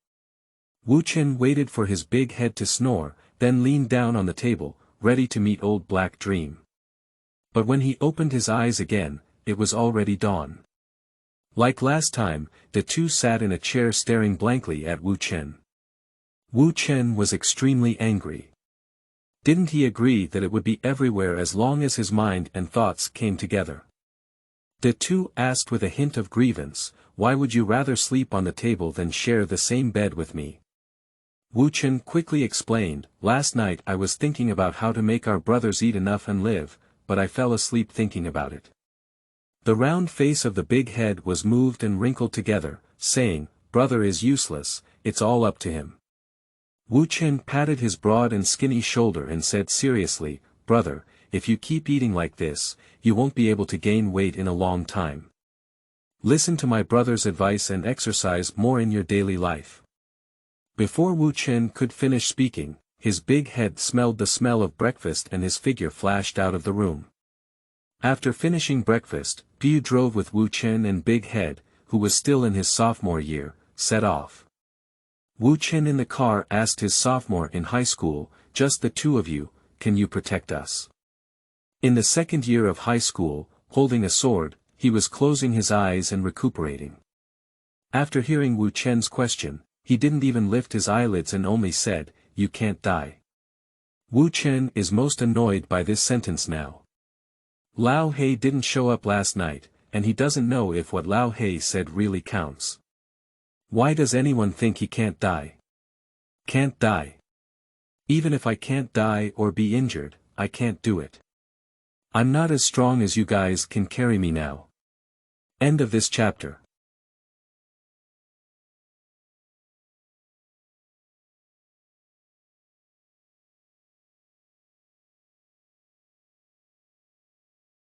Wu Chen waited for his big head to snore, then leaned down on the table, ready to meet Old Black Dream. But when he opened his eyes again, it was already dawn. Like last time, the two sat in a chair staring blankly at Wu Chen. Wu Chen was extremely angry. Didn't he agree that it would be everywhere as long as his mind and thoughts came together? The two asked with a hint of grievance, why would you rather sleep on the table than share the same bed with me? Wu Chen quickly explained, last night I was thinking about how to make our brothers eat enough and live, but I fell asleep thinking about it. The round face of the big head was moved and wrinkled together, saying, brother is useless, it's all up to him. Wu Chen patted his broad and skinny shoulder and said seriously, brother, if you keep eating like this, you won't be able to gain weight in a long time. Listen to my brother's advice and exercise more in your daily life. Before Wu Chen could finish speaking, his big head smelled the smell of breakfast and his figure flashed out of the room. After finishing breakfast, Guyu drove with Wu Chen and Big Head, who was still in his sophomore year, set off. Wu Chen in the car asked his sophomore in high school, just the two of you, can you protect us? In the second year of high school, holding a sword, he was closing his eyes and recuperating. After hearing Wu Chen's question, he didn't even lift his eyelids and only said, you can't die. Wu Chen is most annoyed by this sentence now. Lao He didn't show up last night, and he doesn't know if what Lao He said really counts. Why does anyone think he can't die? Can't die. Even if I can't die or be injured, I can't do it. I'm not as strong as you guys can carry me now. End of this chapter.